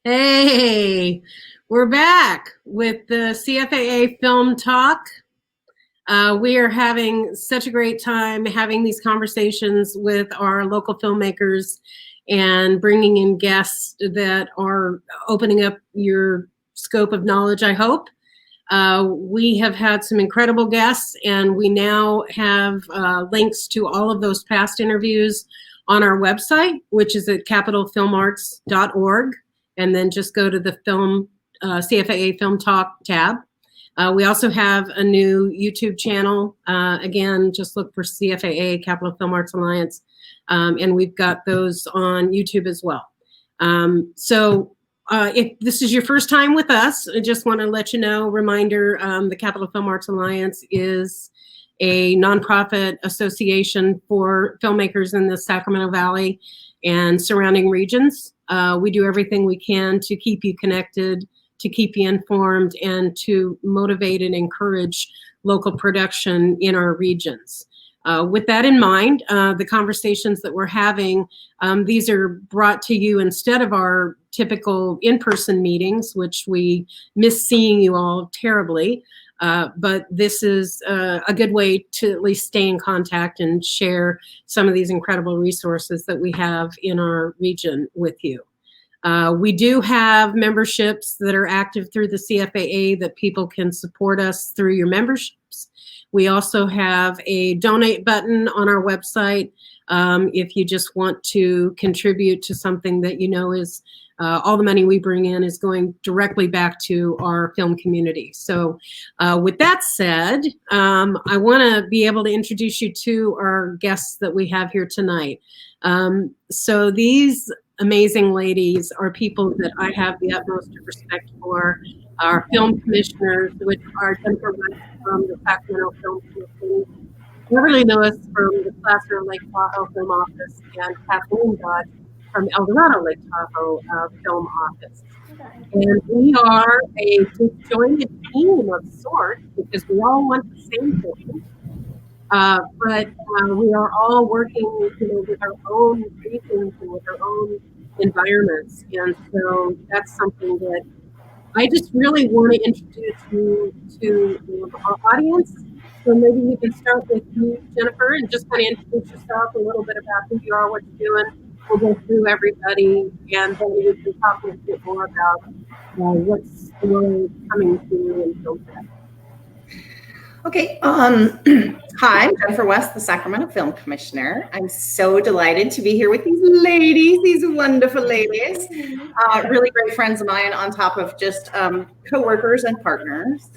Hey, we're back with the CFAA Film Talk. We are having such a great time having these conversations with our local filmmakers and bringing in guests that are opening up your scope of knowledge, I hope. We have had some incredible guests, and we now have links to all of those past interviews on our website, which is at capitalfilmarts.org. And then just go to the CFAA Film Talk tab. We also have a new YouTube channel. Again, just look for CFAA, Capital Film Arts Alliance. And we've got those on YouTube as well. If this is your first time with us, I just want to let you know, reminder, the Capital Film Arts Alliance is a nonprofit association for filmmakers in the Sacramento Valley and surrounding regions. We do everything we can to keep you connected, to keep you informed, and to motivate and encourage local production in our regions. With that in mind, the conversations that we're having, these are brought to you instead of our typical in-person meetings, which we miss seeing you all terribly. But this is a good way to at least stay in contact and share some of these incredible resources that we have in our region with you. We do have memberships that are active through the CFAA that people can support us through your memberships. We also have a donate button on our website if you just want to contribute to something that you know is all the money we bring in is going directly back to our film community. So with that said, I want to be able to introduce you to our guests that we have here tonight. So these amazing ladies are people that I have the utmost respect for. Our film commissioners, which are Jennifer West from the Sacramento Film Commission, Beverly Lewis from the Placer Lake Tahoe Film Office, and Kathleen Dodge from El Dorado Lake Tahoe Film Office. And we are a disjointed team of sorts because we all want the same thing. But we are all working, with our own regions and with our own environments. And so that's something that I just really want to introduce you to our audience. So maybe we can start with you, Jennifer, and just kind of introduce yourself, a little bit about who you are, what you're doing. We'll go through everybody, and then we can talk a little bit more about what's really coming to you in film fest. Okay. Hi, I'm Jennifer West, the Sacramento Film Commissioner. I'm so delighted to be here with these ladies, these wonderful ladies. Really great friends of mine on top of just co-workers and partners.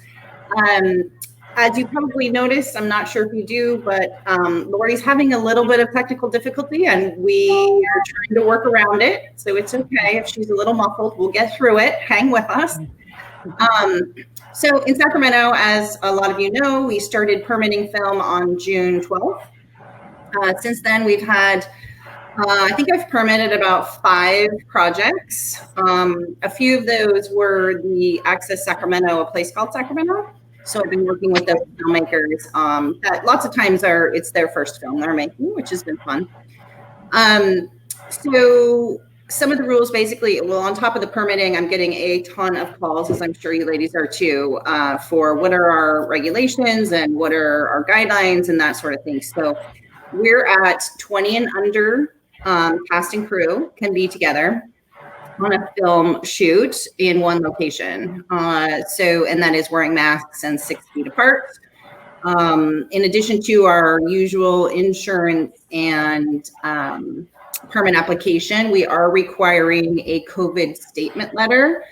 As you probably noticed, I'm not sure if you do, but Lori's having a little bit of technical difficulty and we are trying to work around it. So it's okay if she's a little muffled, we'll get through it, hang with us. So in Sacramento, as a lot of you know, we started permitting film on June 12th. Since then, we've had, I think I've permitted about 5 projects. A few of those were the Access Sacramento, a place called Sacramento. So I've been working with those filmmakers that lots of times it's their first film they're making, which has been fun. So some of the rules basically, well, on top of the permitting, I'm getting a ton of calls, as I'm sure you ladies are too, for what are our regulations and what are our guidelines and that sort of thing. So we're at 20 and under cast and crew can be together on a film shoot in one location. And that is wearing masks and 6 feet apart. In addition to our usual insurance and permit application, we are requiring a COVID statement letter,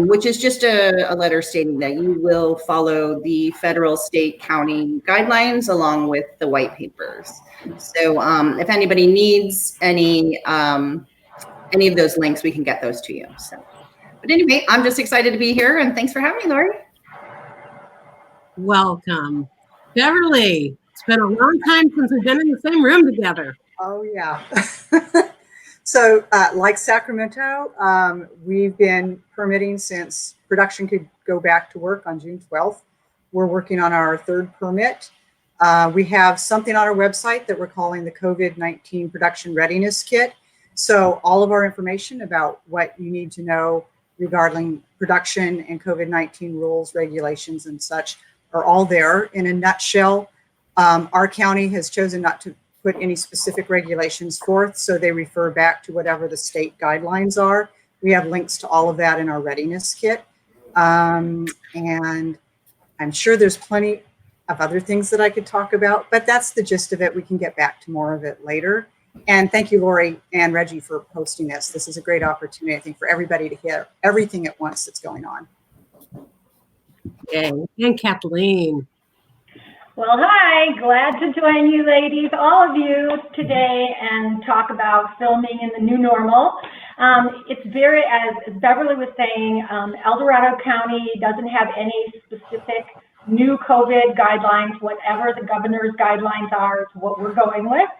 which is just a letter stating that you will follow the federal, state, county guidelines along with the white papers. So if anybody needs any of those links, we can get those to you. So, but anyway, I'm just excited to be here and thanks for having me, Lori. Welcome. Beverly, it's been a long time since we've been in the same room together. Oh, yeah. So like Sacramento, we've been permitting since production could go back to work on June 12th. We're working on our 3rd permit. We have something on our website that we're calling the COVID-19 Production Readiness Kit. So all of our information about what you need to know regarding production and COVID-19 rules, regulations, and such are all there in a nutshell. Our county has chosen not to put any specific regulations forth, so they refer back to whatever the state guidelines are. We have links to all of that in our readiness kit. And I'm sure there's plenty of other things that I could talk about, but that's the gist of it. We can get back to more of it later. And thank you, Lori and Reggie, for hosting this. This is a great opportunity, I think, for everybody to hear everything at once that's going on. Yay. And Kathleen. Well, hi, glad to join you ladies, all of you today, and talk about filming in the new normal. It's very, as Beverly was saying, El Dorado County doesn't have any specific new COVID guidelines. Whatever the governor's guidelines are is what we're going with.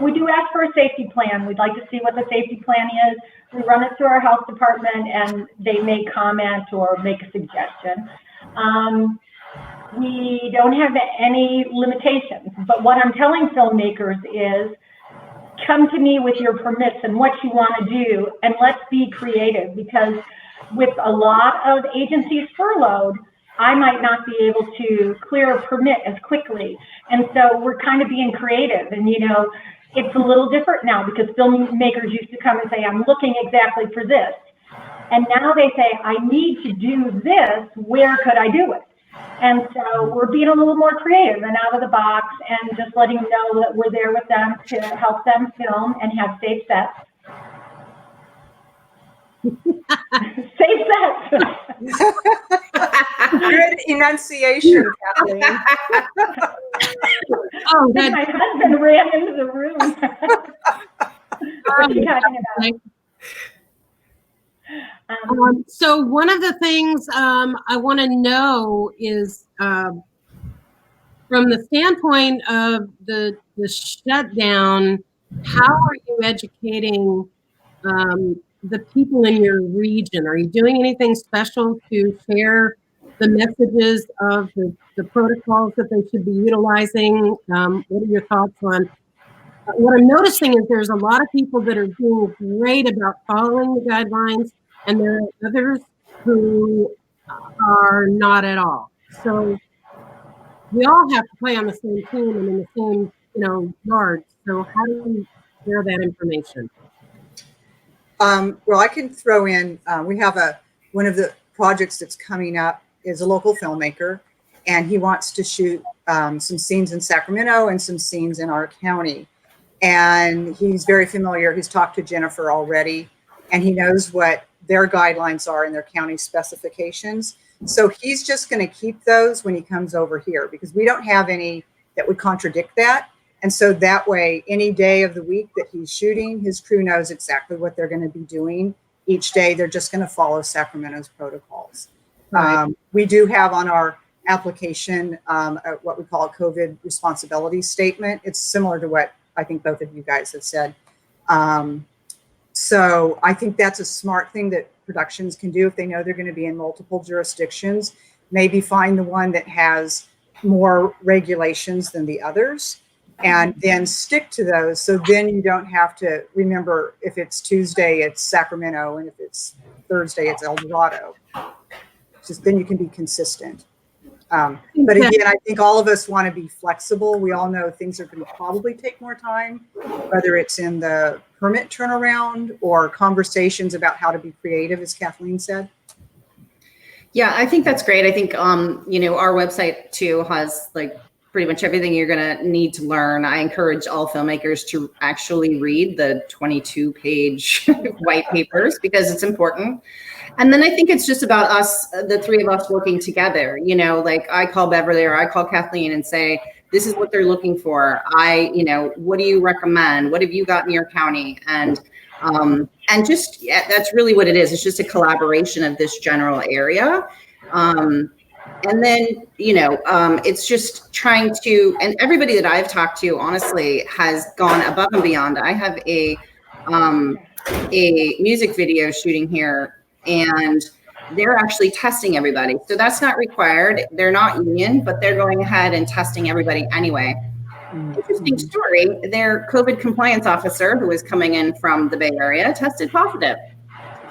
We do ask for a safety plan. We'd like to see what the safety plan is. We run it through our health department and they may comment or make a suggestion. We don't have any limitations, but what I'm telling filmmakers is come to me with your permits and what you want to do, and let's be creative, because with a lot of agencies furloughed, I might not be able to clear a permit as quickly. And so we're kind of being creative, and you know, it's a little different now because filmmakers used to come and say, I'm looking exactly for this. And now they say, I need to do this, where could I do it? And so we're being a little more creative and out of the box and just letting them know that we're there with them to help them film and have safe sets. Safe sets. Good enunciation, Kathleen. Oh, My husband ran into the room. What are you talking about? So one of the things I want to know is from the standpoint of the shutdown, how are you educating the people in your region? Are you doing anything special to share the messages of the protocols that they should be utilizing? What are your thoughts on? What I'm noticing is there's a lot of people that are doing great about following the guidelines, and there are others who are not at all. So we all have to play on the same team and in the same, yard. So how do we share that information? Well, I can throw in, we have one of the projects that's coming up is a local filmmaker, and he wants to shoot some scenes in Sacramento and some scenes in our county. And he's very familiar. He's talked to Jennifer already, and he knows what their guidelines are in their county specifications. So he's just going to keep those when he comes over here, because we don't have any that would contradict that. And so that way, any day of the week that he's shooting, his crew knows exactly what they're going to be doing each day. They're just going to follow Sacramento's protocols. Right. We do have on our application what we call a COVID responsibility statement. It's similar to what I think both of you guys have said. So I think that's a smart thing that productions can do if they know they're going to be in multiple jurisdictions. Maybe find the one that has more regulations than the others, and then stick to those. So then you don't have to remember if it's Tuesday, it's Sacramento, and if it's Thursday, it's El Dorado. Just then you can be consistent. But again, I think all of us want to be flexible. We all know things are going to probably take more time, whether it's in the permit turnaround or conversations about how to be creative, as Kathleen said. Yeah, I think that's great. I think, our website too has like pretty much everything you're going to need to learn. I encourage all filmmakers to actually read the 22-page white papers because it's important. And then I think it's just about us, the three of us working together. Like I call Beverly or I call Kathleen and say, this is what they're looking for. What do you recommend? What have you got in your county? And just, that's really what it is. It's just a collaboration of this general area. And then, it's just trying to, and everybody that I've talked to, honestly, has gone above and beyond. I have a music video shooting here, and they're actually testing everybody. So that's not required. They're not union, but they're going ahead and testing everybody anyway. Interesting story. Their COVID compliance officer, who was coming in from the Bay Area, tested positive.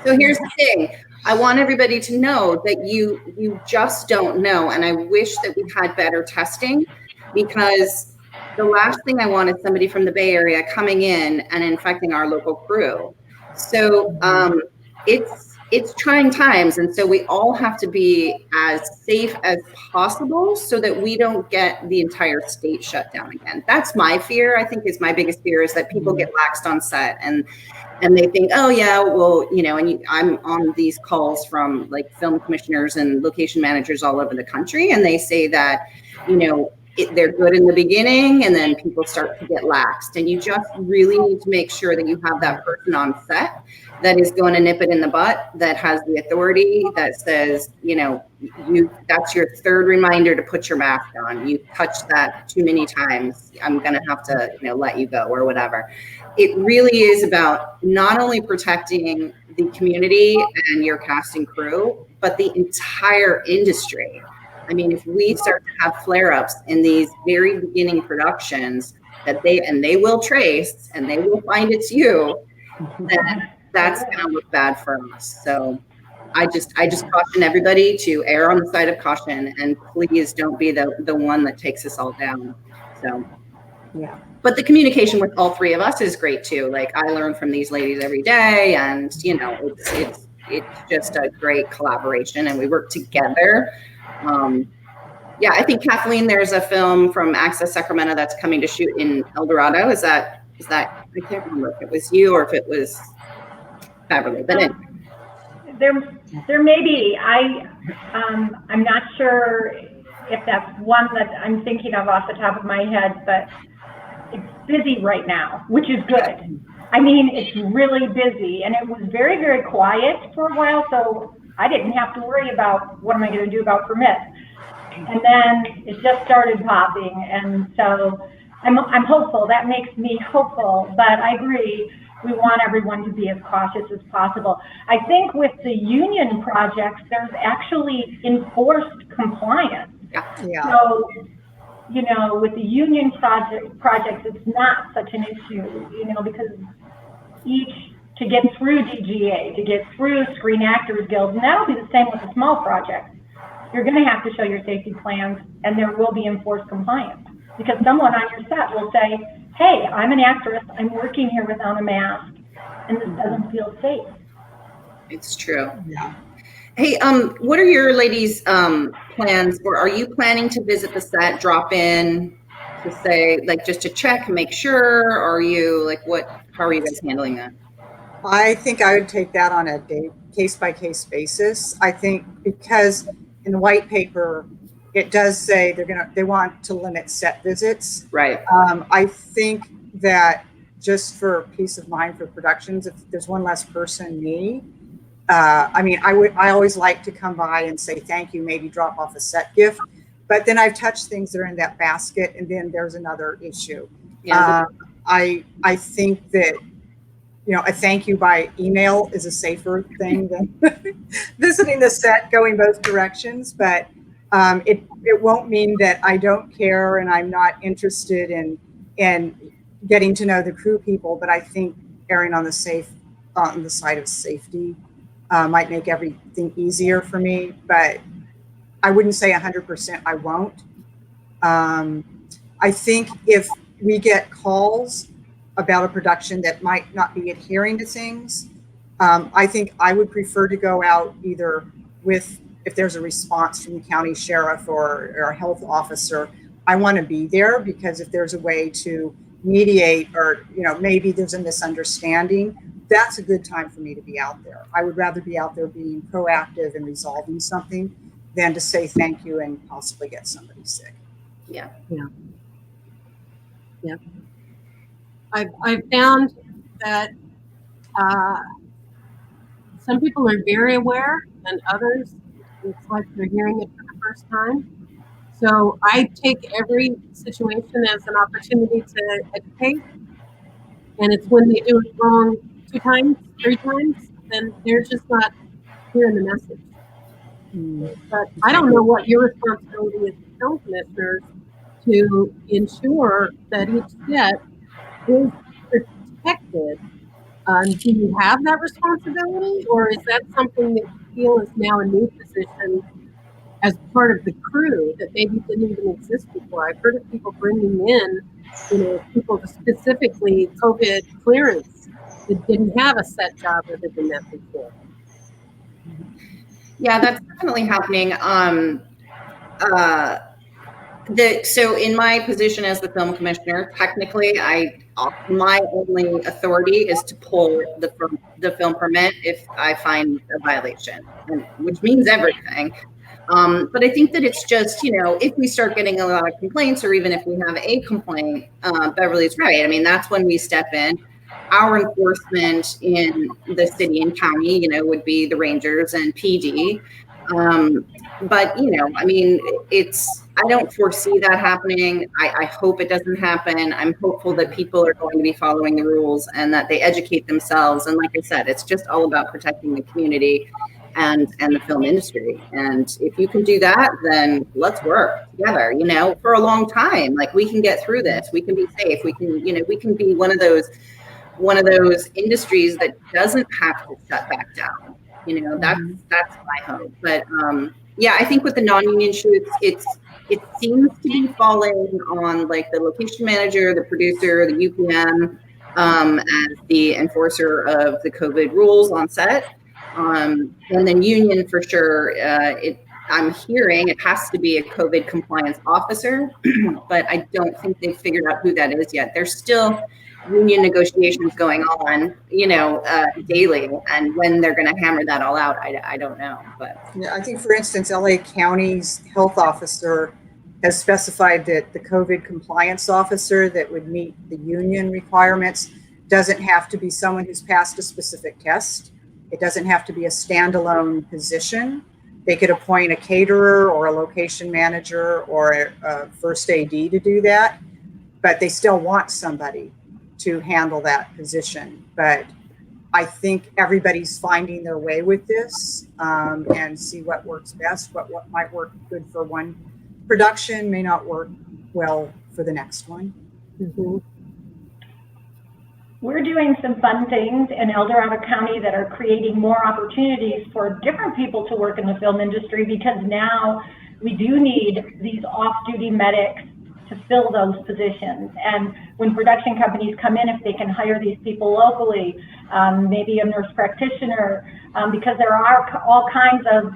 So here's the thing. I want everybody to know that you just don't know. And I wish that we had better testing, because the last thing I want is somebody from the Bay Area coming in and infecting our local crew. So it's trying times. And so we all have to be as safe as possible so that we don't get the entire state shut down again. That's my fear. I think is my biggest fear, is that people get laxed on set and they think, oh yeah, well, I'm on these calls from like film commissioners and location managers all over the country. And they say that, they're good in the beginning and then people start to get laxed. And you just really need to make sure that you have that person on set that is going to nip it in the butt, that has the authority, that says, that's your third reminder to put your mask on. You touched that too many times. I'm going to have to, let you go or whatever. It really is about not only protecting the community and your cast and crew, but the entire industry. I mean, if we start to have flare-ups in these very beginning productions that they will trace and they will find it's you, then that's going to look bad for us. So I just caution everybody to err on the side of caution, and please don't be the one that takes us all down. So, yeah. But the communication with all three of us is great too. Like, I learn from these ladies every day, and it's just a great collaboration, and we work together. I think, Kathleen, there's a film from Access Sacramento that's coming to shoot in El Dorado. Is that I can't remember if it was you or if it was Beverly, but anyway. There may be. I'm not sure if that's one that I'm thinking of off the top of my head, but it's busy right now, which is good. I mean, it's really busy, and it was very, very quiet for a while, so I didn't have to worry about what am I going to do about permits. And then it just started popping, and so I'm hopeful. That makes me hopeful, but I agree. We want everyone to be as cautious as possible. I think with the union projects, there's actually enforced compliance. Yeah. So, with the union projects, it's not such an issue, because to get through DGA, to get through Screen Actors Guild, and that'll be the same with the small projects. You're going to have to show your safety plans, and there will be enforced compliance, because someone on your set will say, hey, I'm an actress, I'm working here without a mask, and this doesn't feel safe. It's true. Yeah. Hey, what are your ladies' plans? Or are you planning to visit the set, drop in to say, like, just to check and make sure? Or are you how are you guys handling that? I think I would take that on a case-by-case basis. I think because in the white paper, it does say they want to limit set visits. Right. I think that just for peace of mind for productions, if there's one less person, I always like to come by and say thank you, maybe drop off a set gift, but then I've touched things that are in that basket, and then there's another issue. Yeah. I think that a thank you by email is a safer thing than visiting the set going both directions, but it won't mean that I don't care and I'm not interested in getting to know the crew people. But I think erring on the side of safety might make everything easier for me. But I wouldn't say 100% I won't. I think if we get calls about a production that might not be adhering to things, I think I would prefer to go out either if there's a response from the county sheriff or a health officer. I want to be there, because if there's a way to mediate, or maybe there's a misunderstanding, that's a good time for me to be out there. I would rather be out there being proactive and resolving something than to say thank you and possibly get somebody sick. Yeah. I've found that some people are very aware, and others, it's like they're hearing it for the first time. So I take every situation as an opportunity to educate. And it's when they do it wrong 2 times, 3 times, then they're just not hearing the message. But I don't know what your responsibility is as film commissioners to ensure that each set is protected. Do you have that responsibility, or is that something that you feel is now a new position as part of the crew that maybe didn't even exist before? I've heard of people bringing in, people to specifically COVID clearance that didn't have a set job other than that before. Yeah, that's definitely happening. So in my position as the film commissioner, technically, my only authority is to pull the film permit if I find a violation, which means everything. But I think that it's just, if we start getting a lot of complaints, or even if we have a complaint, Beverly's right. I mean, that's when we step in. Our enforcement in the city and county, would be the Rangers and PD. But, I mean, I don't foresee that happening. I hope it doesn't happen. I'm hopeful that people are going to be following the rules and that they educate themselves. And like I said, it's just all about protecting the community and the film industry. And if you can do that, then let's work together, for a long time. Like, we can get through this. We can be safe. We can be one of those industries that doesn't have to shut back down. That's my hope. But yeah, I think with the non-union shoots, it seems to be falling on like the location manager, the producer, the UPM, as the enforcer of the COVID rules on set. And then union for sure. I'm hearing it has to be a COVID compliance officer, but I don't think they've figured out who that is yet. There's still union negotiations going on, daily, and when they're going to hammer that all out, I don't know. But yeah, I think, for instance, LA County's health officer has specified that the COVID compliance officer that would meet the union requirements doesn't have to be someone who's passed a specific test. It doesn't have to be a standalone position. They could appoint a caterer or a location manager or a first AD to do that, but they still want somebody to handle that position. But I think everybody's finding their way with this, and see what works best. What might work good for one production may not work well for the next one. Mm-hmm. We're doing some fun things in El Dorado County that are creating more opportunities for different people to work in the film industry, because now we do need these off-duty medics to fill those positions. And when production companies come in, if they can hire these people locally, maybe a nurse practitioner, because there are all kinds of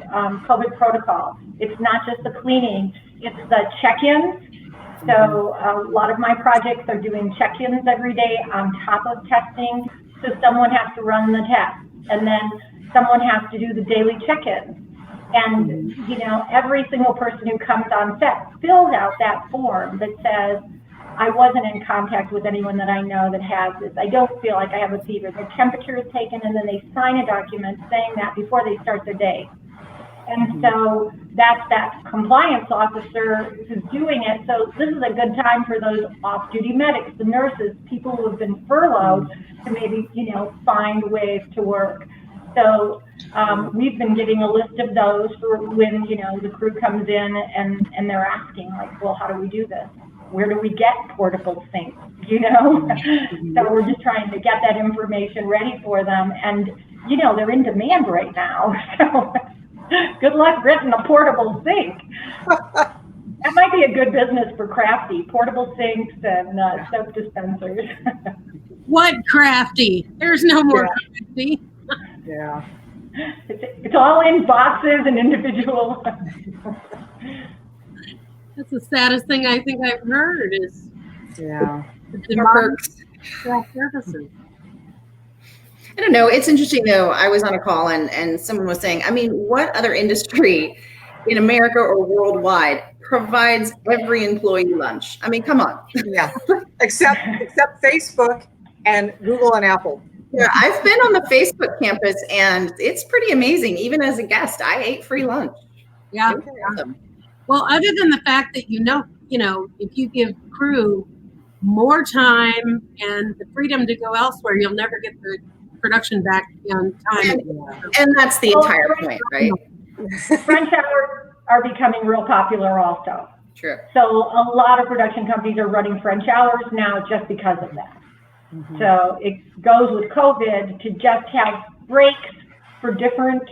COVID protocols. It's not just the cleaning, it's the check-ins. So a lot of my projects are doing check-ins every day on top of testing. So someone has to run the test, and then someone has to do the daily check-ins. And, every single person who comes on set fills out that form that says, I wasn't in contact with anyone that I know that has this. I don't feel like I have a fever. Their temperature is taken, and then they sign a document saying that before they start their day. And so that's that compliance officer who's doing it. So this is a good time for those off-duty medics, the nurses, people who have been furloughed to maybe, find ways to work. So we've been getting a list of those for when, the crew comes in and they're asking, like, well, how do we do this? Where do we get portable sinks? So we're just trying to get that information ready for them. And, they're in demand right now. So good luck getting a portable sink. That might be a good business for Crafty, portable sinks and soap dispensers. What Crafty? There's no more Crafty. Yeah. It's all in boxes and individual. That's the saddest thing I think I've heard is Yeah. the perks services. I don't know. It's interesting though. I was on a call and someone was saying, I mean, what other industry in America or worldwide provides every employee lunch? I mean, come on. Yeah. Except Facebook and Google and Apple. Yeah, I've been on the Facebook campus and it's pretty amazing. Even as a guest, I ate free lunch. Yeah. Awesome. Well, other than the fact that if you give crew more time and the freedom to go elsewhere, you'll never get the production back on time. And that's the entire point, right? French hours are becoming real popular also. True. So a lot of production companies are running French hours now just because of that. Mhm. So it goes with COVID to just have breaks for different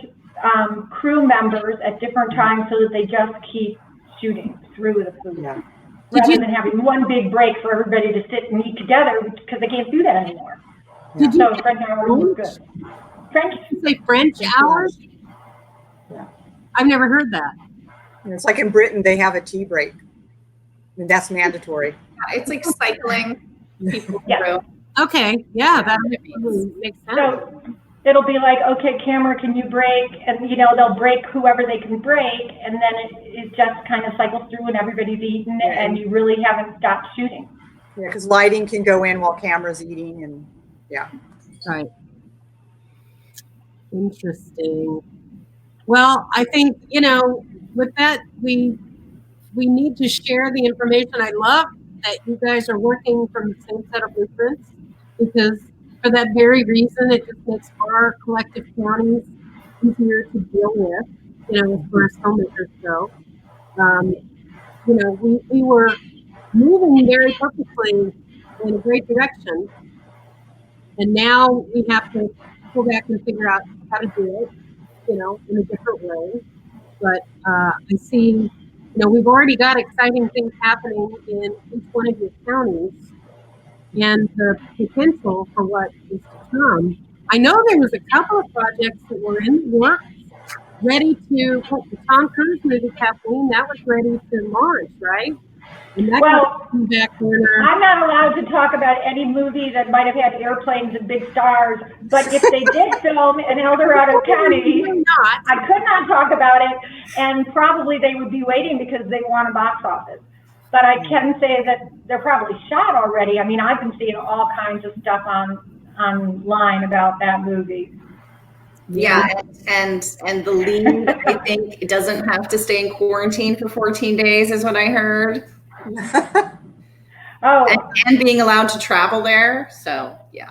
crew members at different times so that they just keep shooting through the food. Yeah. Rather than having one big break for everybody to sit and eat together because they can't do that anymore. Did you So French hours was good. French, say French hours? Yeah. I've never heard that. It's like in Britain, they have a tea break, and that's mandatory. It's like cycling people Yeah. through. Okay, yeah, that makes sense. so it'll be like, okay, camera, can you break? And, you know, they'll break whoever they can break. And then it just kind of cycles through and everybody's eating and you really haven't stopped shooting. Yeah, because lighting can go in while camera's eating, and yeah. Right. Interesting. Well, I think, you know, with that, we need to share the information. I love that you guys are working from the same set of blueprints, because for that very reason, it just makes our collective counties easier to deal with, you know, as far as filmmakers go. You know, we were moving very purposely in a great direction, and now we have to go back and figure out how to do it, you know, in a different way. But I see, you know, we've already got exciting things happening in each one of your counties, and the potential for what is to come. I know there was a couple of projects that were in the works, ready to, the Tom Cruise movie, Kathleen, that was ready to launch, right? And that Well, got back burner. I'm not allowed to talk about any movie that might have had airplanes and big stars, but if they did film in El Dorado County, Not. I could not talk about it, and probably they would be waiting because they want a box office. But I can say that they're probably shot already. I mean, I've been seeing all kinds of stuff online about that movie. Yeah, and the lead, I think, doesn't have to stay in quarantine for 14 days, is what I heard. Oh, And being allowed to travel there. So yeah.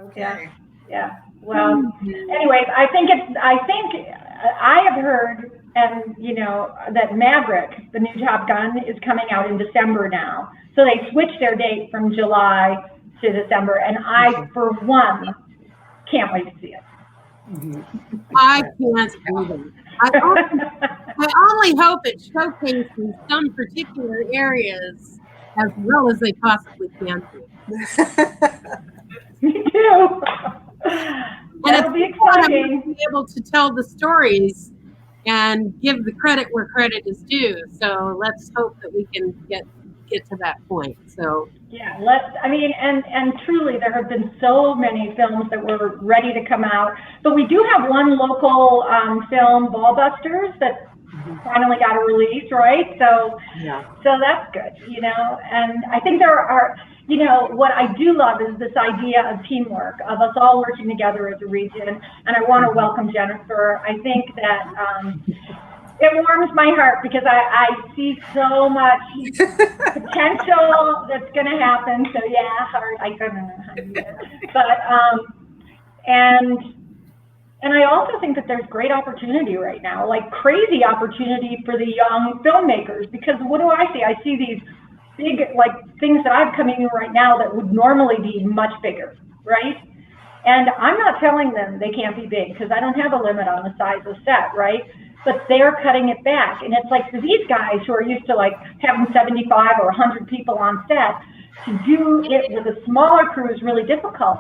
Okay. yeah. Well, anyways, I think I have heard, and you know, that Maverick, the new Top Gun, is coming out in December now. So they switched their date from July to December, and I, for one, can't wait to see it. I can't either. I only hope it showcases some particular areas as well as they possibly can do. Me too. That'll be exciting. To be able to tell the stories and give the credit where credit is due. So let's hope that we can get to that point. So yeah, and truly there have been so many films that were ready to come out, but we do have one local film, Ballbusters, that finally got a release, right? So so that's good, you know. And I think there are, you know, what I do love is this idea of teamwork, of us all working together as a region. And I want to welcome Jennifer. I think that it warms my heart because I see so much potential that's going to happen. So yeah, heart, I don't know how to do that. But and I also think that there's great opportunity right now, like crazy opportunity for the young filmmakers, because what do I see? I see these big, like, things that I'm coming in right now that would normally be much bigger, right? And I'm not telling them they can't be big, because I don't have a limit on the size of set, right? But they're cutting it back. And it's like, for these guys who are used to like having 75 or 100 people on set, to do it with a smaller crew is really difficult.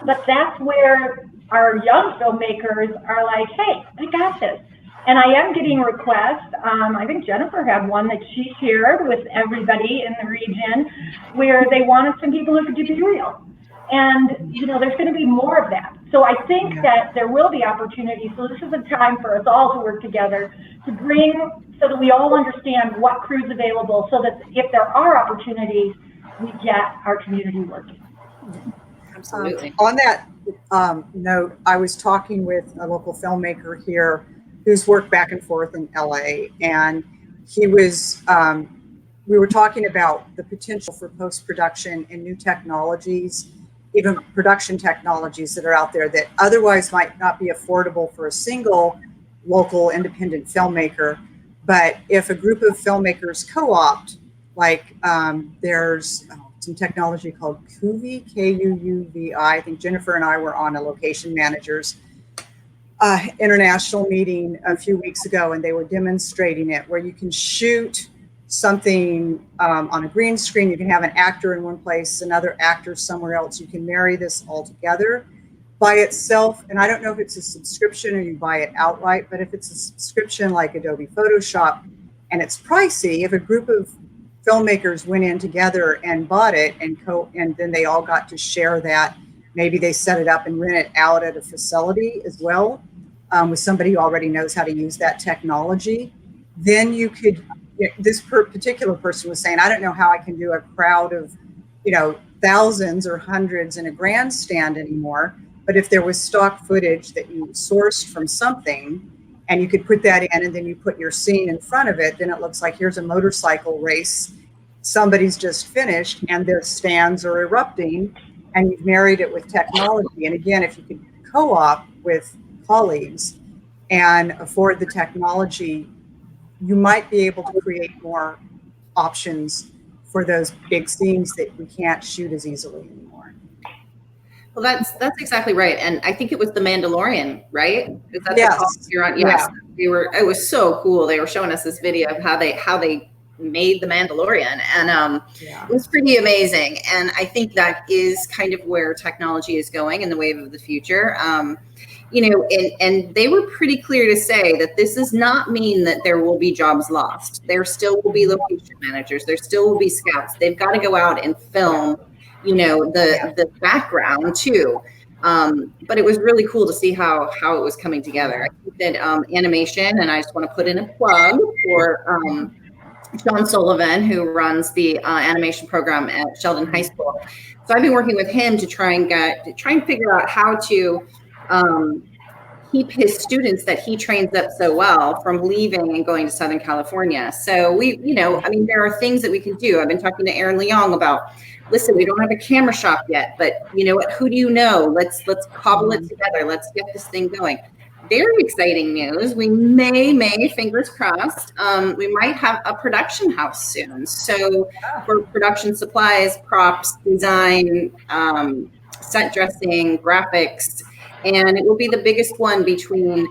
But that's where our young filmmakers are like, hey, I got this. And I am getting requests. I think Jennifer had one that she shared with everybody in the region where they wanted some people who could do B-reel. And, you know, there's going to be more of that. So I think that there will be opportunities. So this is a time for us all to work together to bring, so that we all understand what crew's available, so that if there are opportunities, we get our community working. Absolutely. On that note, I was talking with a local filmmaker here who's worked back and forth in LA, and he was, we were talking about the potential for post-production and new technologies, even production technologies that are out there that otherwise might not be affordable for a single local independent filmmaker. But if a group of filmmakers co-opt, like there's some technology called Kuuvi, Kuuvi. I think Jennifer and I were on a location managers international meeting a few weeks ago, and they were demonstrating it, where you can shoot something on a green screen. You can have an actor in one place, another actor somewhere else. You can marry this all together by itself. And I don't know if it's a subscription or you buy it outright, but if it's a subscription like Adobe Photoshop and it's pricey, if a group of filmmakers went in together and bought it and then they all got to share that, maybe they set it up and rent it out at a facility as well, with somebody who already knows how to use that technology, then you could, this particular person was saying, I don't know how I can do a crowd of, thousands or hundreds in a grandstand anymore. But if there was stock footage that you sourced from something and you could put that in and then you put your scene in front of it, then it looks like here's a motorcycle race. Somebody's just finished and their stands are erupting, and you've married it with technology. And again, if you could co-op with colleagues and afford the technology, you might be able to create more options for those big scenes that we can't shoot as easily anymore. Well, that's exactly right. And I think it was The Mandalorian, right? Is that Yes. the call you're on? Yes. Yeah. It was so cool. They were showing us this video of how they made The Mandalorian, and it was pretty amazing. And I think that is kind of where technology is going in the wave of the future. And they were pretty clear to say that this does not mean that there will be jobs lost. There still will be location managers. There still will be scouts. They've got to go out and film, the background too. But it was really cool to see how it was coming together. I think that animation, and I just want to put in a plug for John Sullivan, who runs the animation program at Sheldon High School. So I've been working with him to try and figure out how to keep his students that he trains up so well from leaving and going to Southern California. So there are things that we can do. I've been talking to Aaron Leong about, listen, we don't have a camera shop yet, but you know what, who do you know? Let's cobble it together. Let's get this thing going. Very exciting news. We may, fingers crossed, we might have a production house soon. So for production supplies, props, design, set dressing, graphics, and it will be the biggest one between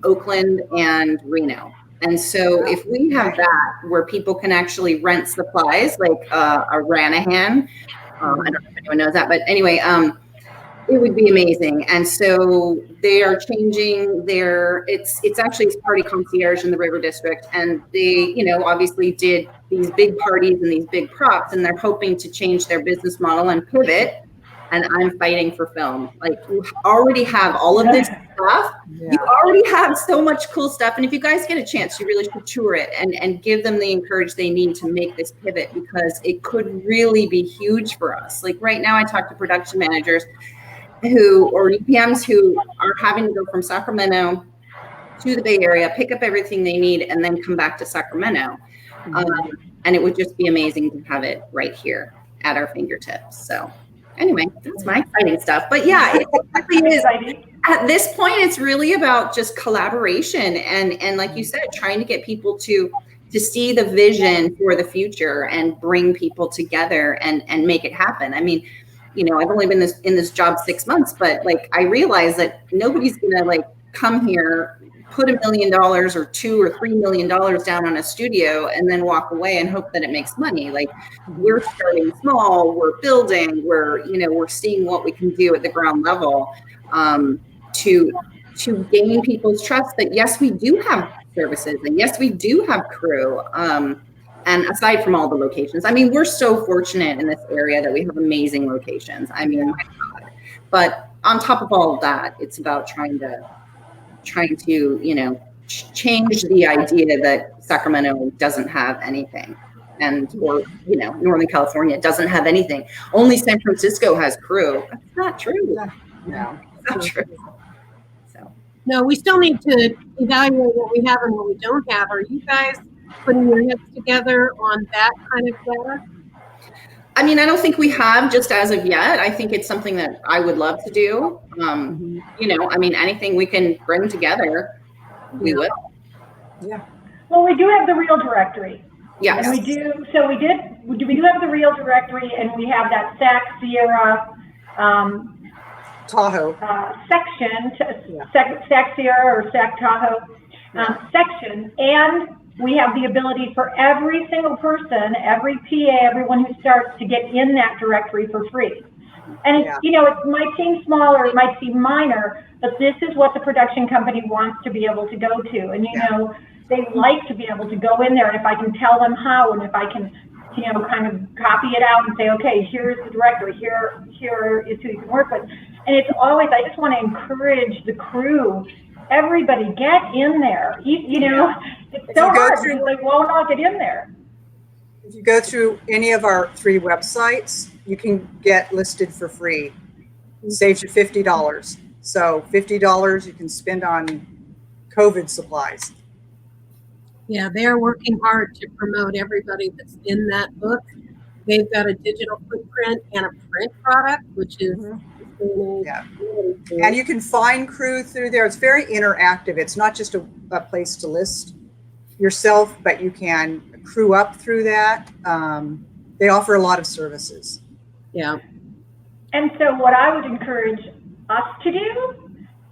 Oakland and Reno. And so if we have that where people can actually rent supplies like a Ranahan, I don't know if anyone knows that, but anyway, it would be amazing. And so they are changing it's actually Party Concierge in the River District. And they, obviously did these big parties and these big props, and they're hoping to change their business model and pivot. And I'm fighting for film. Like, you already have all of this stuff. Yeah. You already have so much cool stuff. And if you guys get a chance, you really should tour it and give them the encourage they need to make this pivot, because it could really be huge for us. Like right now, I talk to production managers or UPMs who are having to go from Sacramento to the Bay Area, pick up everything they need, and then come back to Sacramento. And it would just be amazing to have it right here at our fingertips. So anyway, that's my exciting stuff. But yeah, it really is. At this point, it's really about just collaboration and like you said, trying to get people to see the vision for the future and bring people together and make it happen. I mean, I've only been in this job 6 months, but like I realize that nobody's gonna come here, put $1 million or $2 or $3 million down on a studio and then walk away and hope that it makes money. Like, we're starting small, we're building, we're seeing what we can do at the ground level to gain people's trust that yes, we do have services and yes, we do have crew. And aside from all the locations, I mean, we're so fortunate in this area that we have amazing locations. I mean, my God. But on top of all of that, it's about trying to change the idea that Sacramento doesn't have anything, or Northern California doesn't have anything. Only San Francisco has crew. That's not true. No, it's not true. So no, we still need to evaluate what we have and what we don't have. Are you guys putting your heads together on that kind of data? I mean, I don't think we have just as of yet. I think it's something that I would love to do. I mean, anything we can bring together, we will. Yeah. Well, we do have the real directory. Yes. And we do have the real directory, and we have that SAC Sierra Tahoe. section, Yeah. SAC Sierra or SAC Tahoe section, and we have the ability for every single person, every PA, everyone who starts to get in that directory for free. And it's, it might seem small or it might seem minor, but this is what the production company wants to be able to go to. And, they like to be able to go in there, and if I can tell them how, and if I can, kind of copy it out and say, okay, here's the directory, here is who you can work with. And it's always, I just want to encourage the crew, everybody get in there. It's so hard because they won't all get in there. If you go through any of our 3 websites, you can get listed for free. It saves you $50. So $50 you can spend on COVID supplies. Yeah, they're working hard to promote everybody that's in that book. They've got a digital footprint and a print product, which is And you can find crew through there. It's very interactive. It's not just a place to list yourself, but you can crew up through that. They offer a lot of services. Yeah. And so what I would encourage us to do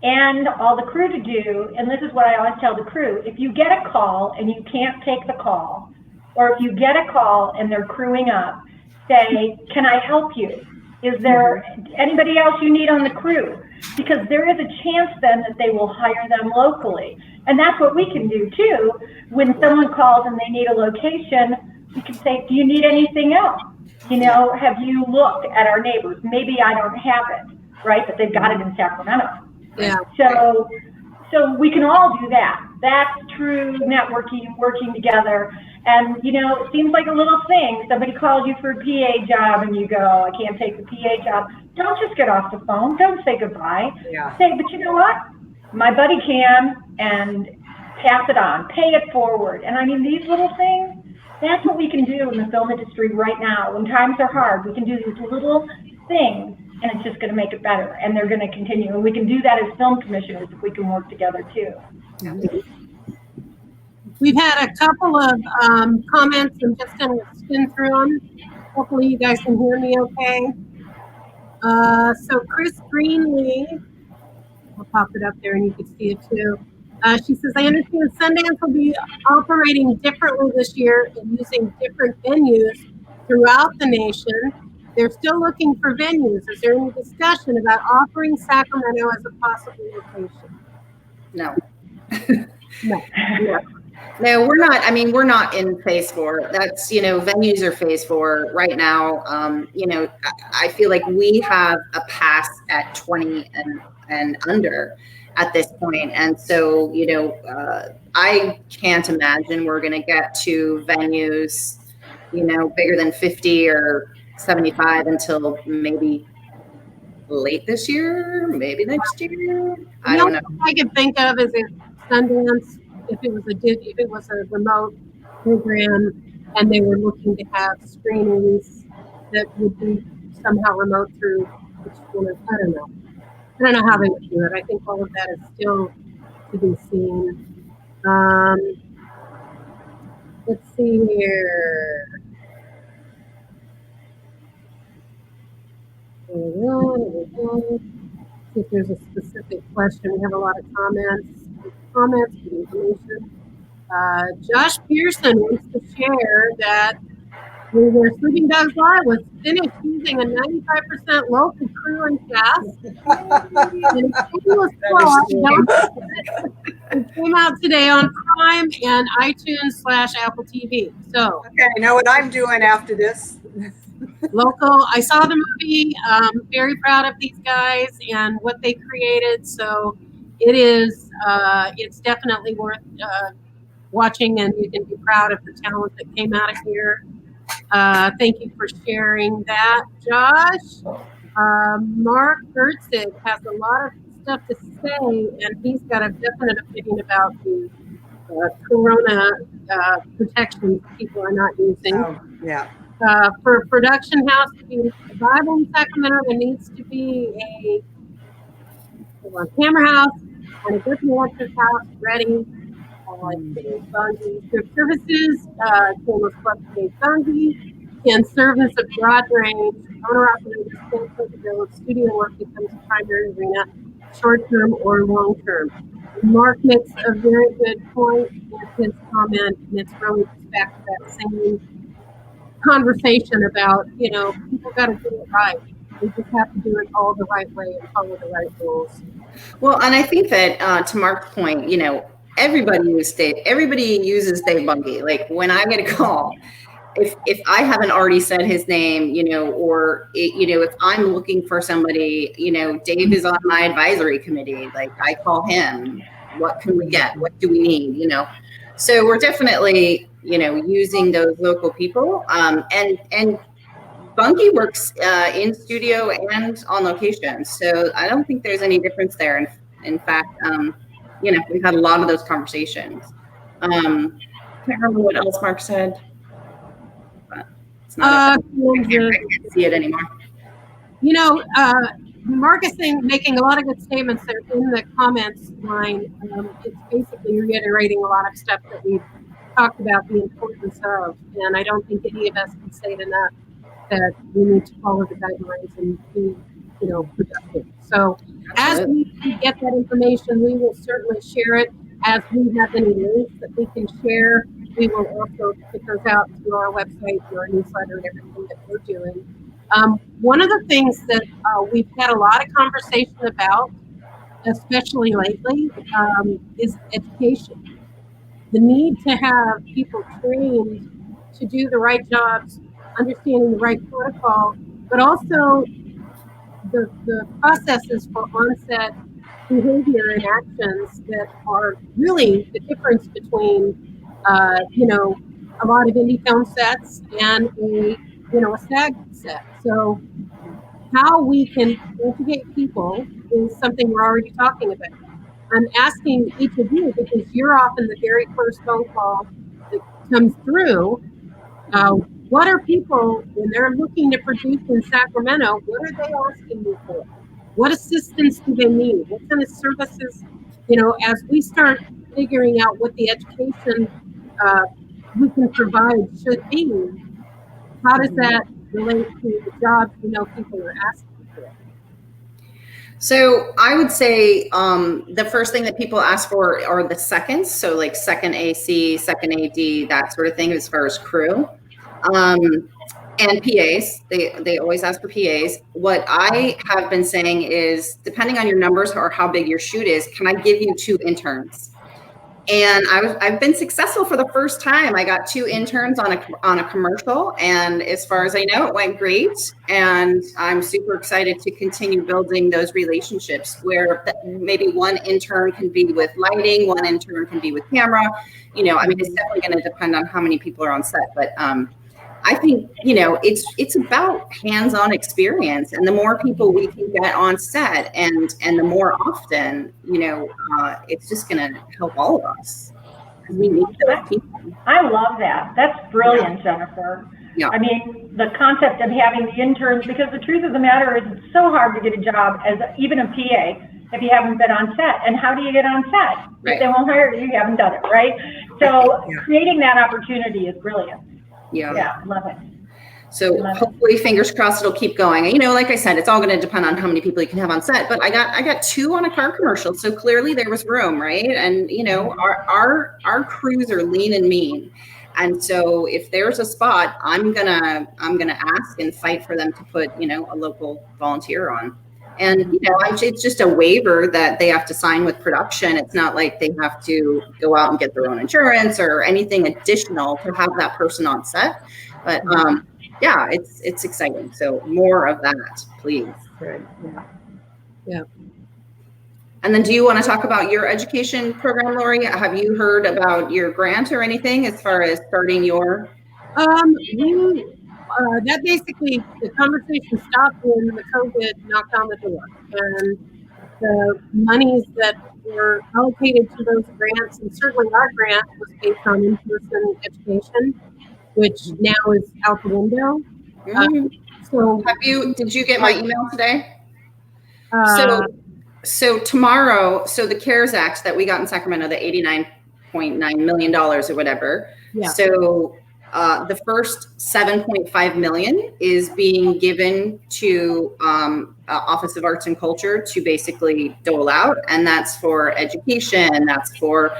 and all the crew to do, and this is what I always tell the crew, if you get a call and you can't take the call, or if you get a call and they're crewing up, say, can I help you? Is there anybody else you need on the crew? Because there is a chance then that they will hire them locally. And that's what we can do too. When someone calls and they need a location, we can say, do you need anything else? Have you looked at our neighbors? Maybe I don't have it, right? But they've got it in Sacramento. Yeah. So we can all do that. That's true networking, working together. And, it seems like a little thing. Somebody calls you for a PA job and you go, I can't take the PA job. Don't just get off the phone. Don't say goodbye. Yeah. Say, but you know what? My buddy can, and pass it on. Pay it forward. And I mean, these little things, that's what we can do in the film industry right now. When times are hard, we can do these little things, and it's just going to make it better, and they're going to continue. And we can do that as film commissioners if we can work together too. Yeah. We've had a couple of comments. I'm just going to spin through them. Hopefully you guys can hear me okay. So Chris Greenlee, I'll pop it up there and you can see it too. She says, I understand Sundance will be operating differently this year and using different venues throughout the nation. They're still looking for venues. Is there any discussion about offering Sacramento as a possible location? No. No. Yeah. No, we're not. I mean, we're not in phase 4. That's, venues are phase 4 right now. I feel like we have a pass at 20 and under at this point. And so, I can't imagine we're going to get to venues, bigger than 50 or 75 until maybe late this year, maybe next year. I don't know. I could think of is if Sundance, if it was a remote program and they were looking to have screenings that would be somehow remote through, I don't know. I don't know how they would do it. I think all of that is still to be seen. Let's see here. See if there's a specific question. We have a lot of comments, good information. Josh Pearson wants to share that where Sleeping Dogs Live was finished using a 95% local crew and cast. And it came out today on Prime and iTunes / Apple TV. So Okay, I know what I'm doing after this. local. I saw the movie. Very proud of these guys and what they created. So it is. It's definitely worth watching, and you can be proud of the talent that came out of here. Thank you for sharing that, Josh. Mark Gertzig has a lot of stuff to say, and he's got a definite opinion about the corona protections people are not using. Yeah. For a production house to be viable in Sacramento, there needs to be a camera house and a good electric house ready. Today's Bungie services, Shameless Club Today's Bungie can serve as a broad range. Owner-operators can capability studio work becomes a primary arena, short-term or long-term. Mark makes a very good point with his comment, and it's really back to that same conversation about, people got to do it right. We just have to do it all the right way and follow the right rules. Well, and I think that to Mark's point, everybody uses Dave Bungie. Like when I get a call, if I haven't already said his name, or if I'm looking for somebody, Dave is on my advisory committee. Like I call him. What can we get? What do we need? So we're definitely using those local people. And Bungie works in studio and on location, so I don't think there's any difference there. In fact, we've had a lot of those conversations. Can't remember what else Mark said. But it's not I can't see it anymore. Mark is making a lot of good statements there in the comments line. It's basically reiterating a lot of stuff that we've talked about the importance of, and I don't think any of us can say it enough that we need to follow the guidelines and be, productive. So as we get that information, we will certainly share it. As we have any links that we can share, we will also put those out to our website, to our newsletter, and everything that we're doing. One of the things that we've had a lot of conversation about, especially lately, is education. The need to have people trained to do the right jobs, understanding the right protocol, but also the processes for onset behavior and actions that are really the difference between, a lot of indie film sets and a SAG set. So how we can educate people is something we're already talking about. I'm asking each of you, because you're often the very first phone call that comes through. What are people, when they're looking to produce in Sacramento, what are they asking you for? What assistance do they need? What kind of services, as we start figuring out what the education we can provide should be, how does that relate to the jobs people are asking for? So I would say the first thing that people ask for are the seconds. So like second AC, second AD, that sort of thing as far as crew. And PAs, they always ask for PAs. What I have been saying is, depending on your numbers or how big your shoot is, can I give you 2 interns? And I've been successful for the first time. I got 2 interns on a commercial, and as far as I know, it went great. And I'm super excited to continue building those relationships where maybe one intern can be with lighting, one intern can be with camera. It's definitely going to depend on how many people are on set, but I think it's about hands-on experience, and the more people we can get on set, and the more often, it's just going to help all of us, because we need those people. I love that. That's brilliant, Jennifer. Yeah. I mean, the concept of having the interns, because the truth of the matter is, it's so hard to get a job as even a PA if you haven't been on set. And how do you get on set? Right. If they won't hire you, you haven't done it, right? So creating that opportunity is brilliant. Yeah, love it. So hopefully, fingers crossed, it'll keep going. Like I said, it's all going to depend on how many people you can have on set. But I got 2 on a car commercial, so clearly there was room, right? And our crews are lean and mean, and so if there's a spot, I'm gonna ask and fight for them to put a local volunteer on. And it's just a waiver that they have to sign with production. It's not like they have to go out and get their own insurance or anything additional to have that person on set. But it's exciting. So more of that, please. Right. Yeah. And then, do you want to talk about your education program, Lori? Have you heard about your grant or anything as far as starting your? That basically, the conversation stopped when the COVID knocked on the door, and the monies that were allocated to those grants, and certainly our grant was based on in-person education, which now is out the window. So, did you get my email today? So So tomorrow, the CARES Act that we got in Sacramento, the $89 $8.9 million or whatever. Yeah. So the first 7.5 million is being given to Office of Arts and Culture to basically dole out, and that's for education, that's for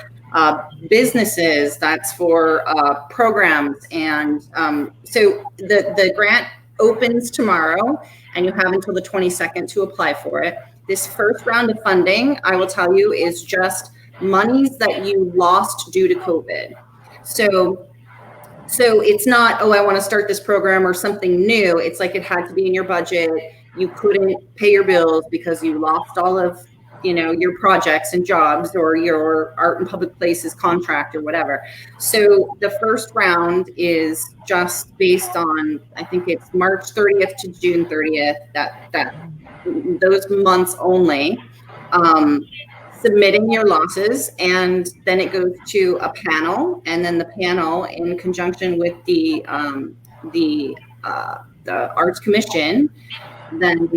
businesses, that's for programs, and so the grant opens tomorrow, and you have until the 22nd to apply for it. This first round of funding, I will tell you, is just monies that you lost due to COVID. So it's not, oh, I want to start this program or something new. It's like it had to be in your budget. You couldn't pay your bills because you lost all of, your projects and jobs or your art and public places contract or whatever. So the first round is just based on, I think it's March 30th to June 30th, that those months only. Submitting your losses, and then it goes to a panel, and then the panel, in conjunction with the Arts Commission, then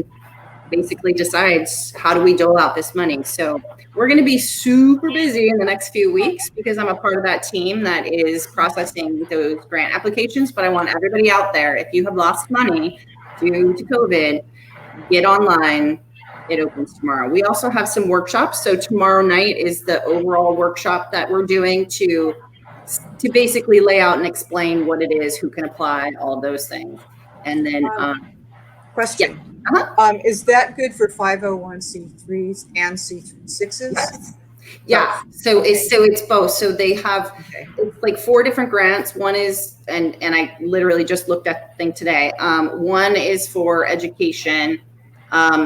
basically decides how do we dole out this money. So we're going to be super busy in the next few weeks because I'm a part of that team that is processing those grant applications. But I want everybody out there, if you have lost money due to COVID, get online. It opens tomorrow. We also have some workshops. So tomorrow night is the overall workshop that we're doing to basically lay out and explain what it is, who can apply, all those things. And then question. Yeah. Is that good for 501c3s and C6s? Yes. Yeah. So it's both. So they have it's like 4 different grants. One is, and I literally just looked at the thing today. One is for education.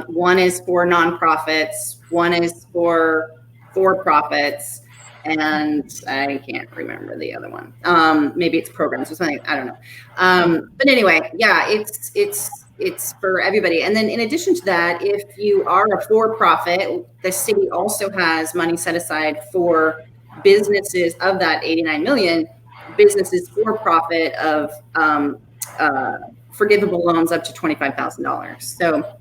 One is for nonprofits, one is for profits, and I can't remember the other one. Maybe it's programs or something. I don't know. But anyway, yeah, it's for everybody. And then in addition to that, if you are a for-profit, the city also has money set aside for businesses of that 89 million, businesses for profit of forgivable loans up to $25,000. So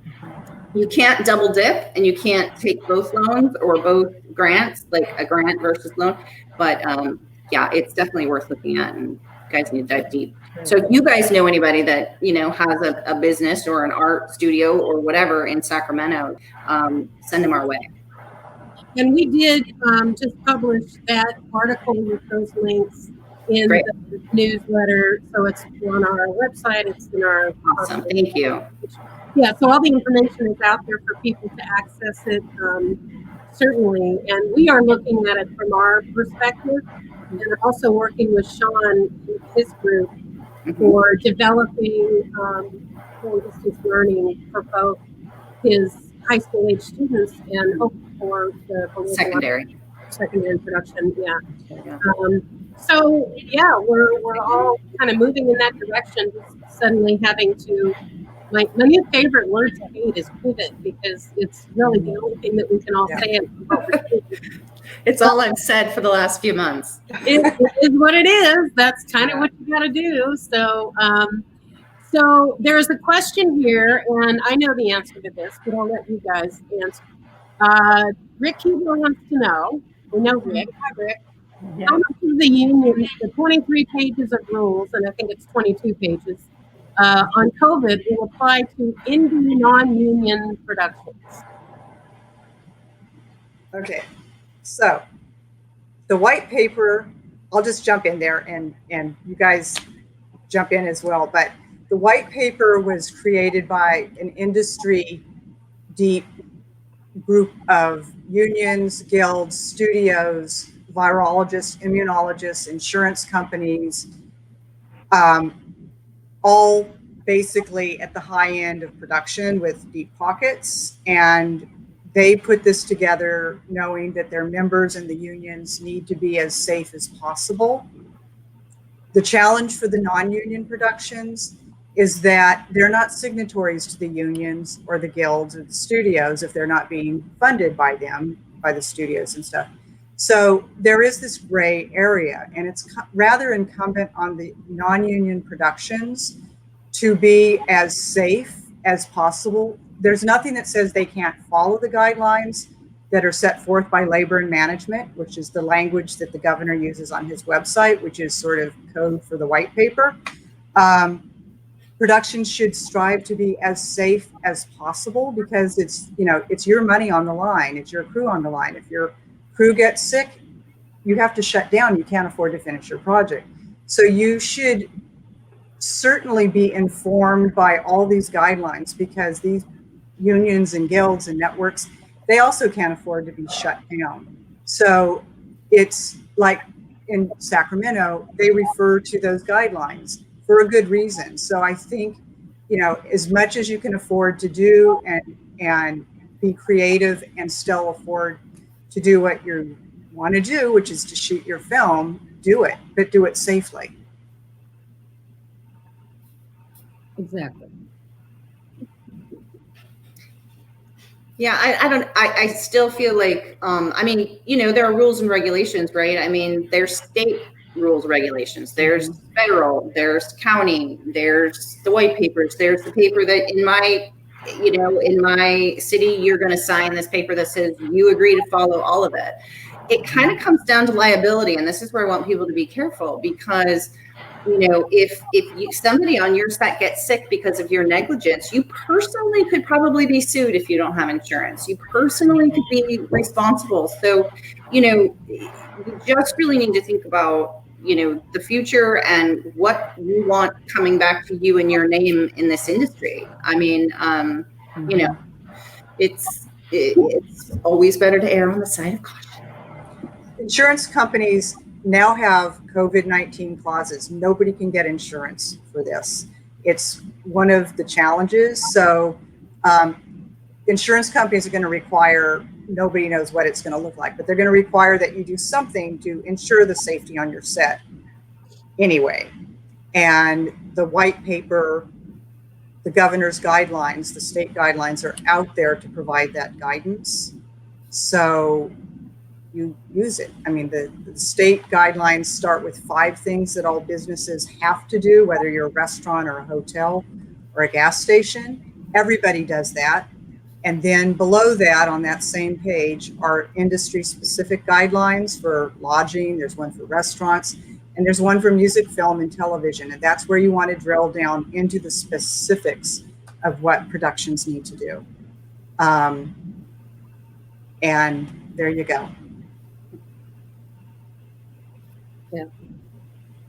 you can't double dip, and you can't take both loans or both grants, like a grant versus loan. But yeah, it's definitely worth looking at, and you guys need to dive deep. So if you guys know anybody that has a business or an art studio or whatever in Sacramento, send them our way. And we did just publish that article with those links in Great. the newsletter. So it's on our website. It's in our Awesome. Thank you. Yeah, so all the information is out there for people to access it, certainly. And we are looking at it from our perspective, and also working with Sean and his group for developing distance learning for both his high school age students and hopefully for the Secondary production. Yeah. So yeah, we're all kind of moving in that direction. Just suddenly having to. My new favorite word to hate is pivot, because it's really the only thing that we can all say. It's all I've said for the last few months. It is what it is. That's kind of what you got to do. So, so there's a question here, and I know the answer to this, but I'll let you guys answer. Rick Huber wants to know. We know Rick. Hi, Rick. Yeah. How much of the union, the 23 pages of rules, and I think it's 22 pages, on COVID will apply to indie non-union productions? Okay, so the white paper, I'll just jump in there and you guys jump in as well, but the white paper was created by an industry deep group of unions, guilds, studios, virologists, immunologists, insurance companies, all basically at the high end of production with deep pockets. And they put this together knowing that their members and the unions need to be as safe as possible. The challenge for the non-union productions is that they're not signatories to the unions or the guilds or the studios if they're not being funded by them, by the studios and stuff. So there is this gray area, and it's rather incumbent on the non-union productions to be as safe as possible. There's nothing that says they can't follow the guidelines. that are set forth by labor and management, which is the language that the governor uses on his website, which is sort of code for the white paper. Production should strive to be as safe as possible because it's, you know, it's your money on the line. It's your crew on the line. If your crew gets sick, you have to shut down. You can't afford to finish your project. So you should certainly be informed by all these guidelines because these unions and guilds and networks, they also can't afford to be shut down. So it's like in Sacramento, they refer to those guidelines for a good reason. So I think, you know, as much as you can afford to do and be creative and still afford to do what you want to do, which is to shoot your film, do it, but do it safely. Exactly. Yeah, I still feel like, I mean, you know, there are rules and regulations, right? I mean, there's state rules, regulations, there's federal, there's county, there's the white papers, there's the paper that in my, you know, in my city, you're going to sign this paper that says you agree to follow all of it. It kind of comes down to liability. And this is where I want people to be careful because, you know, if somebody on your set gets sick because of your negligence, you personally could probably be sued if you don't have insurance. You personally could be responsible. So, you know, you just really need to think about, you know, the future and what you want coming back to you and your name in this industry. I mean, you know, it's always better to err on the side of caution. Insurance companies now have COVID-19 clauses. Nobody can get insurance for this. It's one of the challenges. So insurance companies are going to require, nobody knows what it's going to look like, but they're going to require that you do something to ensure the safety on your set anyway. And the white paper, the governor's guidelines, the state guidelines are out there to provide that guidance. So you use it. I mean, the state guidelines start with 5 things that all businesses have to do, whether you're a restaurant or a hotel or a gas station. Everybody does that. And then below that, on that same page, are industry-specific guidelines for lodging. There's one for restaurants, and there's one for music, film, and television. And that's where you want to drill down into the specifics of what productions need to do. And there you go. Yeah.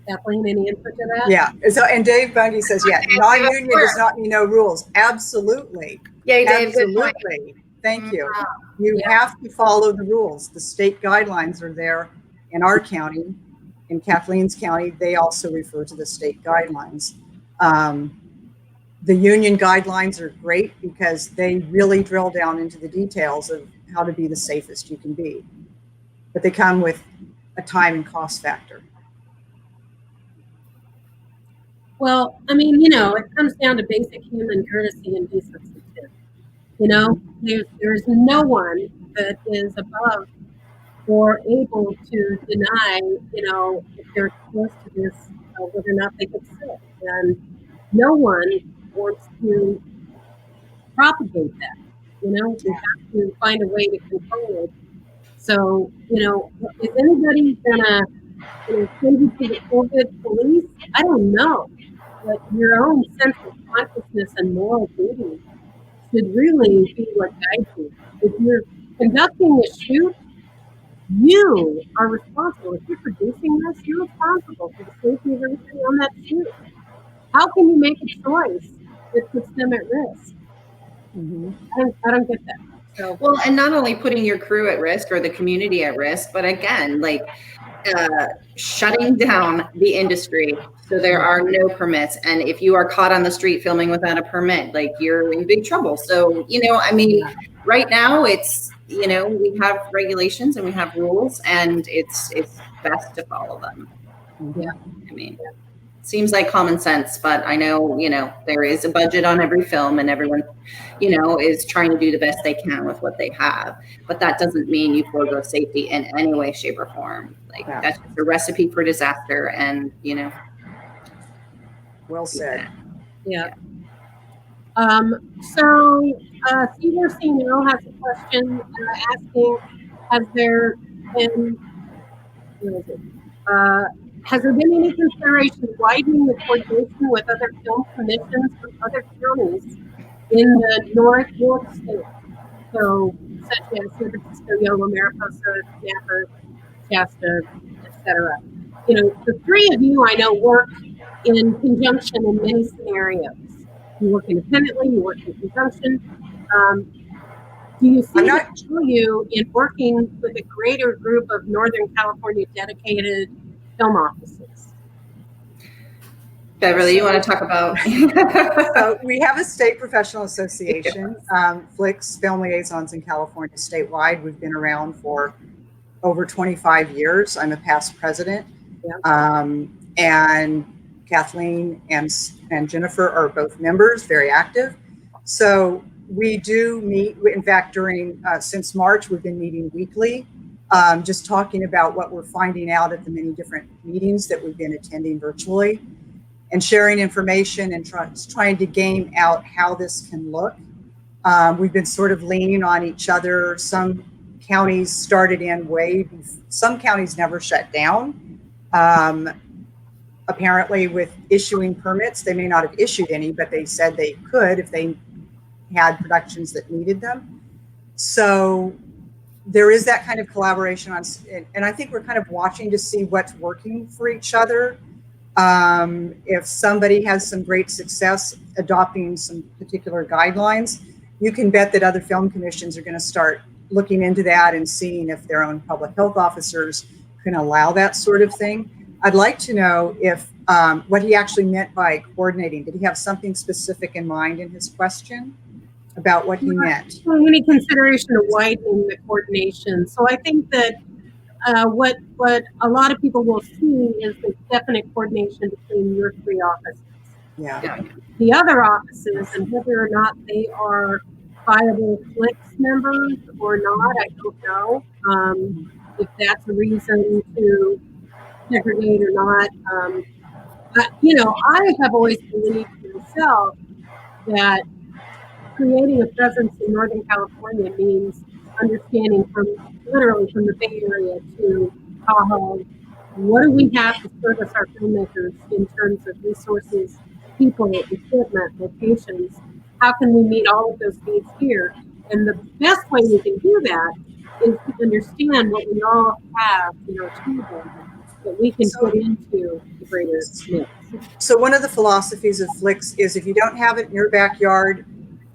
Kathleen, any input to that? Yeah. So, and Dave Bundy says, yeah, non-union does not mean no rules. Absolutely. Yay, Dave. Absolutely. Thank you. You have to follow the rules. The state guidelines are there in our county. In Kathleen's county, they also refer to the state guidelines. The union guidelines are great because they really drill down into the details of how to be the safest you can be. But they come with a time and cost factor. Well, I mean, you know, it comes down to basic human courtesy and decency too. You know, there's no one that is above or able to deny, you know, if they're exposed to this, whether or not they get sick. And no one wants to propagate that. You know, we have to find a way to control it. So, you know, is anybody gonna, you know, send you to the COVID police? I don't know. But your own sense of consciousness and moral duty should really be what guides you. If you're conducting a shoot, you are responsible. If you're producing this, you're responsible for the safety of everything on that shoot. How can you make a choice that puts them at risk? I don't get that. So, well, and not only putting your crew at risk or the community at risk, but again, like shutting down the industry so there are no permits. And if you are caught on the street filming without a permit, like you're in big trouble. So, you know, I mean, right now it's, you know, we have regulations and we have rules and it's best to follow them. yeah. I mean, seems like common sense, but I know, you know, there is a budget on every film and everyone, you know, is trying to do the best they can with what they have. But that doesn't mean you forego safety in any way, shape, or form. Like that's just a recipe for disaster. And, you know. Well said. Yeah. CRC now has a question asking, has there been, where is it? Has there been any consideration widening the coordination with other film commissions from other counties in the North state? So, such as San Francisco, Yolo, Mariposa, Napa, Shasta, etc. You know, the three of you I know work in conjunction in many scenarios. You work independently, you work in conjunction. Do you see the value in working with a greater group of Northern California dedicated film offices? Beverly, you want to talk about? So we have a state professional association, Flix Film Liaisons in California statewide. We've been around for over 25 years. I'm a past president. Yeah. And Kathleen and Jennifer are both members, very active. So we do meet. In fact, during since March, we've been meeting weekly, just talking about what we're finding out at the many different meetings that we've been attending virtually, and sharing information and trying to game out how this can look. We've been sort of leaning on each other. Some counties started in some counties never shut down. Apparently with issuing permits, they may not have issued any, but they said they could if they had productions that needed them. So there is that kind of collaboration and I think we're kind of watching to see what's working for each other. If somebody has some great success adopting some particular guidelines, you can bet that other film commissions are going to start looking into that and seeing if their own public health officers can allow that sort of thing. I'd like to know if what he actually meant by coordinating. Did he have something specific in mind in his question about what he meant? Any consideration of widening the coordination. So I think that what a lot of people will see is the definite coordination between your three offices. Yeah. The other offices, and whether or not they are viable Flix members or not, I don't know. If that's a reason to segregate or not. I have always believed myself that creating a presence in Northern California means understanding literally from the Bay Area to Tahoe, what do we have to service our filmmakers in terms of resources, people, equipment, locations? How can we meet all of those needs here? And the best way we can do that is to understand what we all have in our toolbox that we can put into the greater mix. So one of the philosophies of Flix is if you don't have it in your backyard,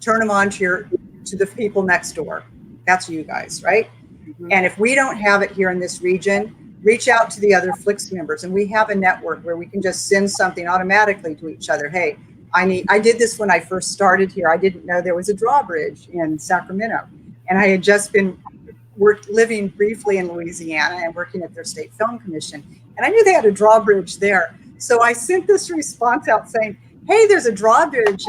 turn them on to the people next door. That's you guys, right? Mm-hmm. And if we don't have it here in this region, reach out to the other Flix members. And we have a network where we can just send something automatically to each other. Hey, I did this when I first started here. I didn't know there was a drawbridge in Sacramento. And I had just been living briefly in Louisiana and working at their state film commission. And I knew they had a drawbridge there. So I sent this response out saying, hey, there's a drawbridge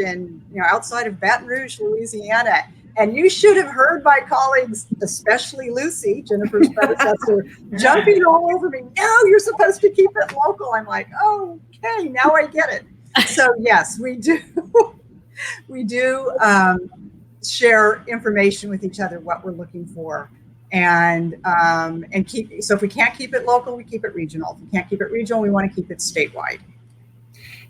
outside of Baton Rouge, Louisiana. And you should have heard my colleagues, especially Lucy, Jennifer's predecessor, jumping all over me. No, you're supposed to keep it local. I'm like, oh, okay, now I get it. So yes, we do. We do share information with each other, what we're looking for. And keep. So if we can't keep it local, we keep it regional. If we can't keep it regional, we want to keep it statewide.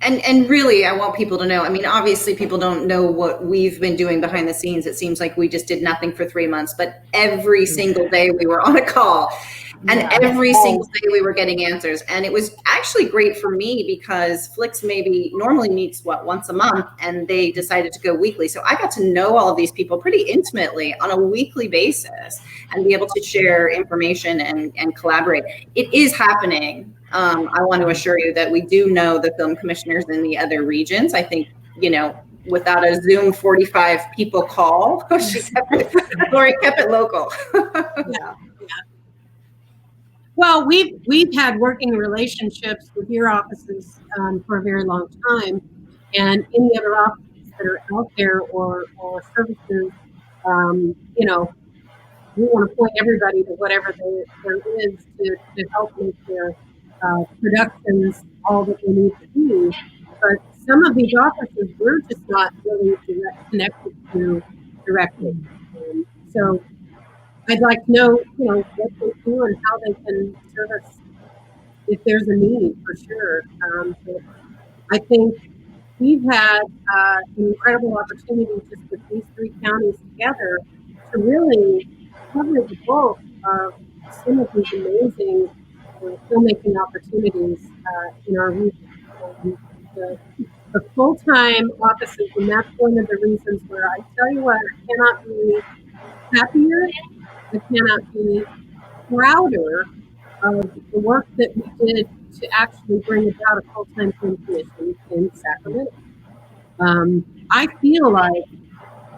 And really, I want people to know, I mean, obviously people don't know what we've been doing behind the scenes. It seems like we just did nothing for 3 months, but every single day we were on a call and every single day we were getting answers. And it was actually great for me because Flix maybe normally meets once a month, and they decided to go weekly. So I got to know all of these people pretty intimately on a weekly basis and be able to share information and collaborate. It is happening. I want to assure you that we do know the film commissioners in the other regions. I think, without a Zoom 45 people call, Lori kept it local. Yeah. Well, we've had working relationships with your offices for a very long time, and any other offices that are out there or services, we want to point everybody to whatever there is to help make their productions all that they need to be. But some of these offices we're just not really connected to directly. So I'd like to know, what they do and how they can service if there's a need, for sure. But I think we've had an incredible opportunity just with these three counties together to really cover the bulk of some of these amazing filmmaking opportunities in our region. The full-time offices, and that's one of the reasons where I tell you what, I cannot be happier, I cannot be prouder of the work that we did to actually bring about a full-time film commission in Sacramento. I feel like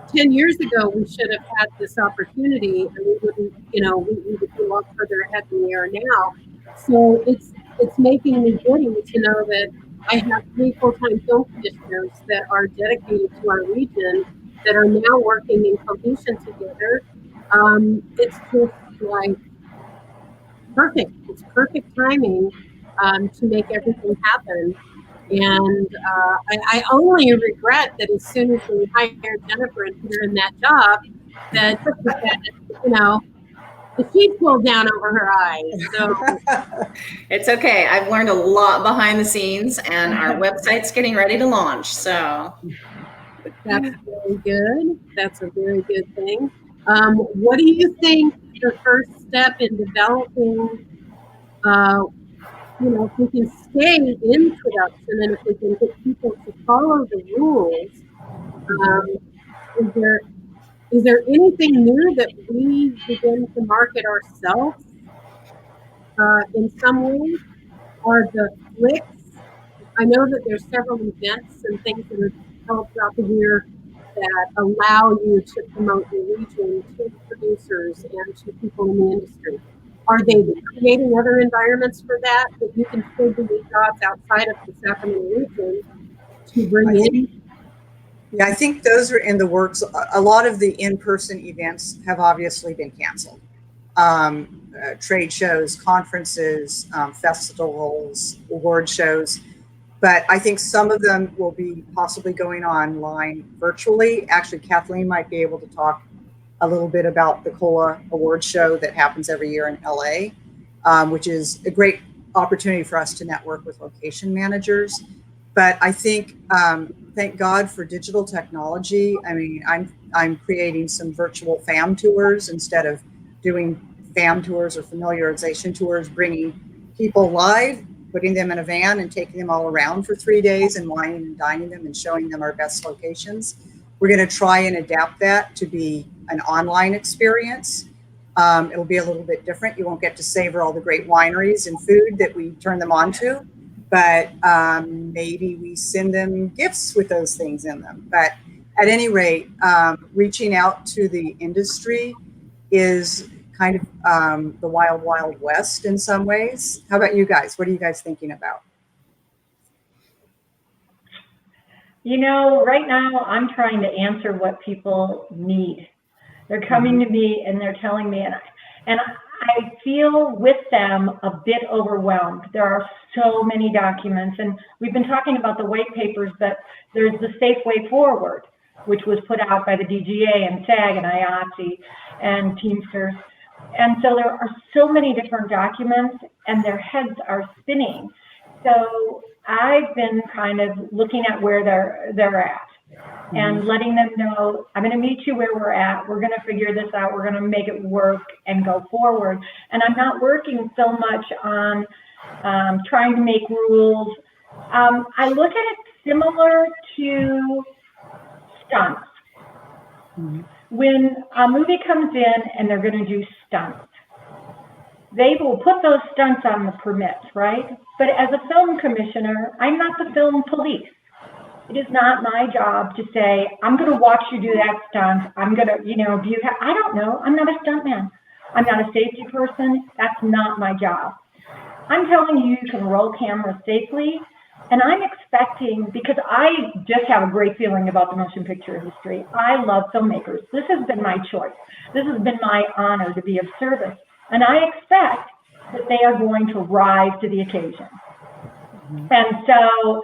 10 years ago we should have had this opportunity, and we wouldn't, we would be a lot further ahead than we are now. So it's making me giddy to know that I have 3 full-time film commissioners that are dedicated to our region that are now working in cohesion together. It's just like perfect. It's perfect timing to make everything happen. And I only regret that as soon as we hired Jennifer and put her in that job, that the sheet pulled down over her eyes. So It's okay. I've learned a lot behind the scenes, and our website's getting ready to launch. So that's very good. That's a very good thing. What do you think the first step in developing, if we can stay in production and if we can get people to follow the rules, is there anything new that we begin to market ourselves in some way? Are the flicks? I know that there's several events and things that are held throughout the year that allow you to promote your region to producers and to people in the industry. Are they creating other environments for that you can still do these jobs outside of the Sacramento region to bring in? Yeah, I think those are in the works. A lot of the in-person events have obviously been canceled. Trade shows, conferences, festivals, award shows. But I think some of them will be possibly going online virtually. Actually, Kathleen might be able to talk a little bit about the COLA award show that happens every year in LA, which is a great opportunity for us to network with location managers. But I think, thank God for digital technology. I mean, I'm creating some virtual FAM tours instead of doing FAM tours or familiarization tours, bringing people live, putting them in a van and taking them all around for 3 days and wining and dining them and showing them our best locations. We're going to try and adapt that to be an online experience. It'll be a little bit different. You won't get to savor all the great wineries and food that we turn them on to, but maybe we send them gifts with those things in them. But at any rate, reaching out to the industry is kind of the wild, wild west in some ways. How about you guys? What are you guys thinking about? Right now I'm trying to answer what people need. They're coming to me and they're telling me, and I feel with them a bit overwhelmed. There are so many documents, and we've been talking about the white papers, but there's the Safe Way Forward, which was put out by the DGA and SAG and IATSE and Teamsters. And so there are so many different documents and their heads are spinning. So I've been kind of looking at where they're at and letting them know, I'm going to meet you where we're at. We're going to figure this out. We're going to make it work and go forward. And I'm not working so much on trying to make rules. I look at it similar to stunts. When a movie comes in and they're going to do stunts, they will put those stunts on the permits, right? But as a film commissioner, I'm not the film police. It is not my job to say, I'm going to watch you do that stunt. I'm going to, I don't know. I'm not a stuntman. I'm not a safety person. That's not my job. I'm telling you, you can roll cameras safely. And I'm expecting, because I just have a great feeling about the motion picture industry. I love filmmakers. This has been my choice. This has been my honor to be of service. And I expect that they are going to rise to the occasion. And so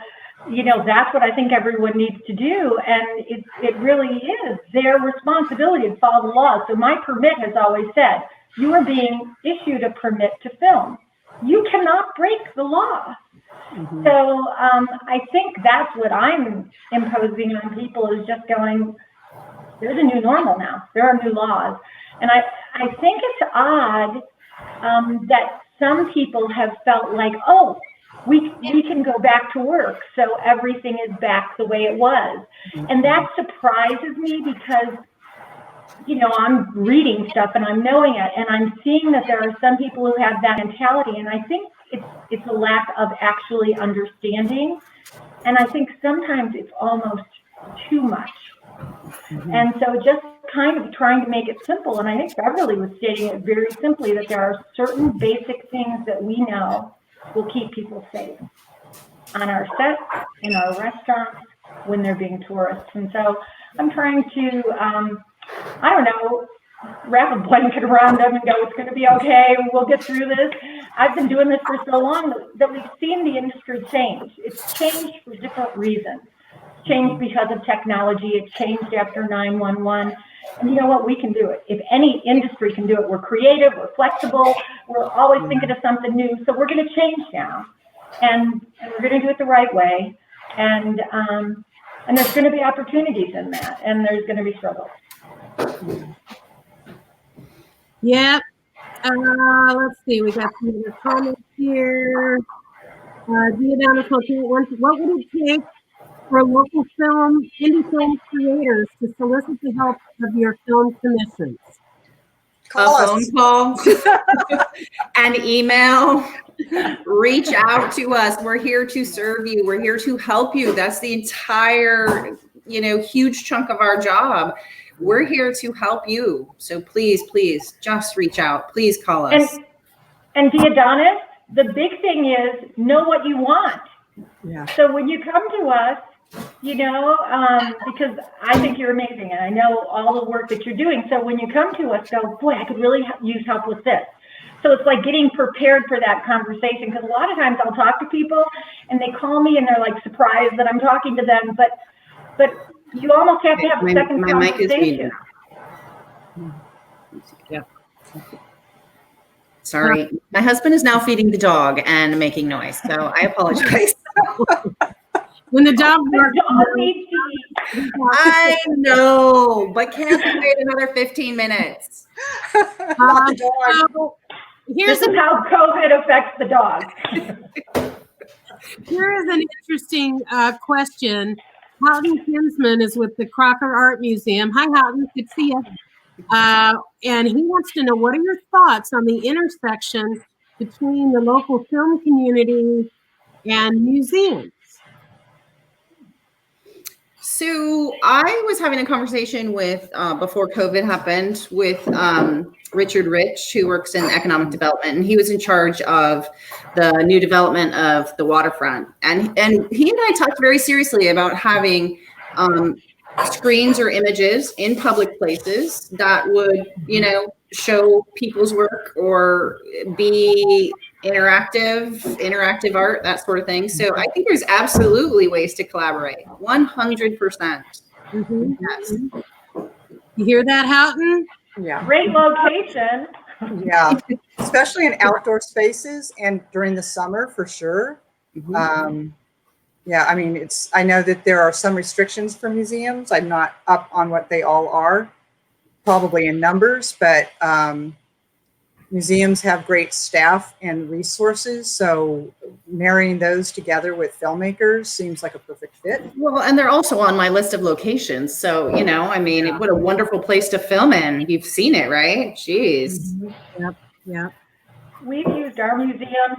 that's what I think everyone needs to do. And it really is their responsibility to follow the law. So my permit has always said, you are being issued a permit to film. You cannot break the law. Mhm. So I think that's what I'm imposing on people, is just going, there's a new normal now. There are new laws. And I think it's odd that some people have felt like, oh, we can go back to work, so everything is back the way it was. And that surprises me because, I'm reading stuff and I'm knowing it, and I'm seeing that there are some people who have that mentality, and I think it's a lack of actually understanding. And I think sometimes it's almost too much. And so just kind of trying to make it simple. And I think Beverly was stating it very simply, that there are certain basic things that we know will keep people safe on our set, in our restaurants, when they're being tourists. And so I'm trying to, I don't know, wrap a blanket around them and go, it's going to be okay, we'll get through this. I've been doing this for so long that we've seen the industry change. It's changed for different reasons. It's changed because of technology. It's changed after 9/11. And you know what? We can do it. If any industry can do it, we're creative, we're flexible, we're always thinking of something new. So we're going to change now. And we're going to do it the right way. And there's going to be opportunities in that. And there's going to be struggles. Yep. Let's see. We got some other comments here. What would it take for local indie film creators to solicit the help of your film commissions? Call a us. phone call, an email, reach out to us. We're here to serve you. We're here to help you. That's the entire, huge chunk of our job. We're here to help you. So please, just reach out. Please call us. And Diodonis, the big thing is know what you want. Yeah. So when you come to us, because I think you're amazing and I know all the work that you're doing. So when you come to us, go, boy, I could really use help with this. So it's like getting prepared for that conversation, because a lot of times I'll talk to people and they call me and they're like surprised that I'm talking to them, but you almost have to have a second conversation. Yeah. Sorry, my husband is now feeding the dog and making noise, so I apologize. When the dog needs to eat. I know, but can't we wait another 15 minutes? Not the dog. This is how COVID affects the dog. Here is an interesting question. Houghton Kinsman is with the Crocker Art Museum. Hi, Houghton. Good to see you. And he wants to know, what are your thoughts on the intersection between the local film community and museums? So I was having a conversation with, before COVID happened, with Richard Rich, who works in economic development, and he was in charge of the new development of the waterfront. And he and I talked very seriously about having screens or images in public places that would, show people's work or be interactive art, that sort of thing. So I think there's absolutely ways to collaborate. 100%. Mm-hmm. Yes. You hear that, Houghton? Yeah. Great location. Yeah. Especially in outdoor spaces and during the summer, for sure. Mm-hmm. Yeah, I mean, I know that there are some restrictions for museums. I'm not up on what they all are, probably in numbers, but museums have great staff and resources. So marrying those together with filmmakers seems like a perfect fit. Well, and they're also on my list of locations. So, what a wonderful place to film in. You've seen it, right? Jeez. Mm-hmm. Yep. We've used our museums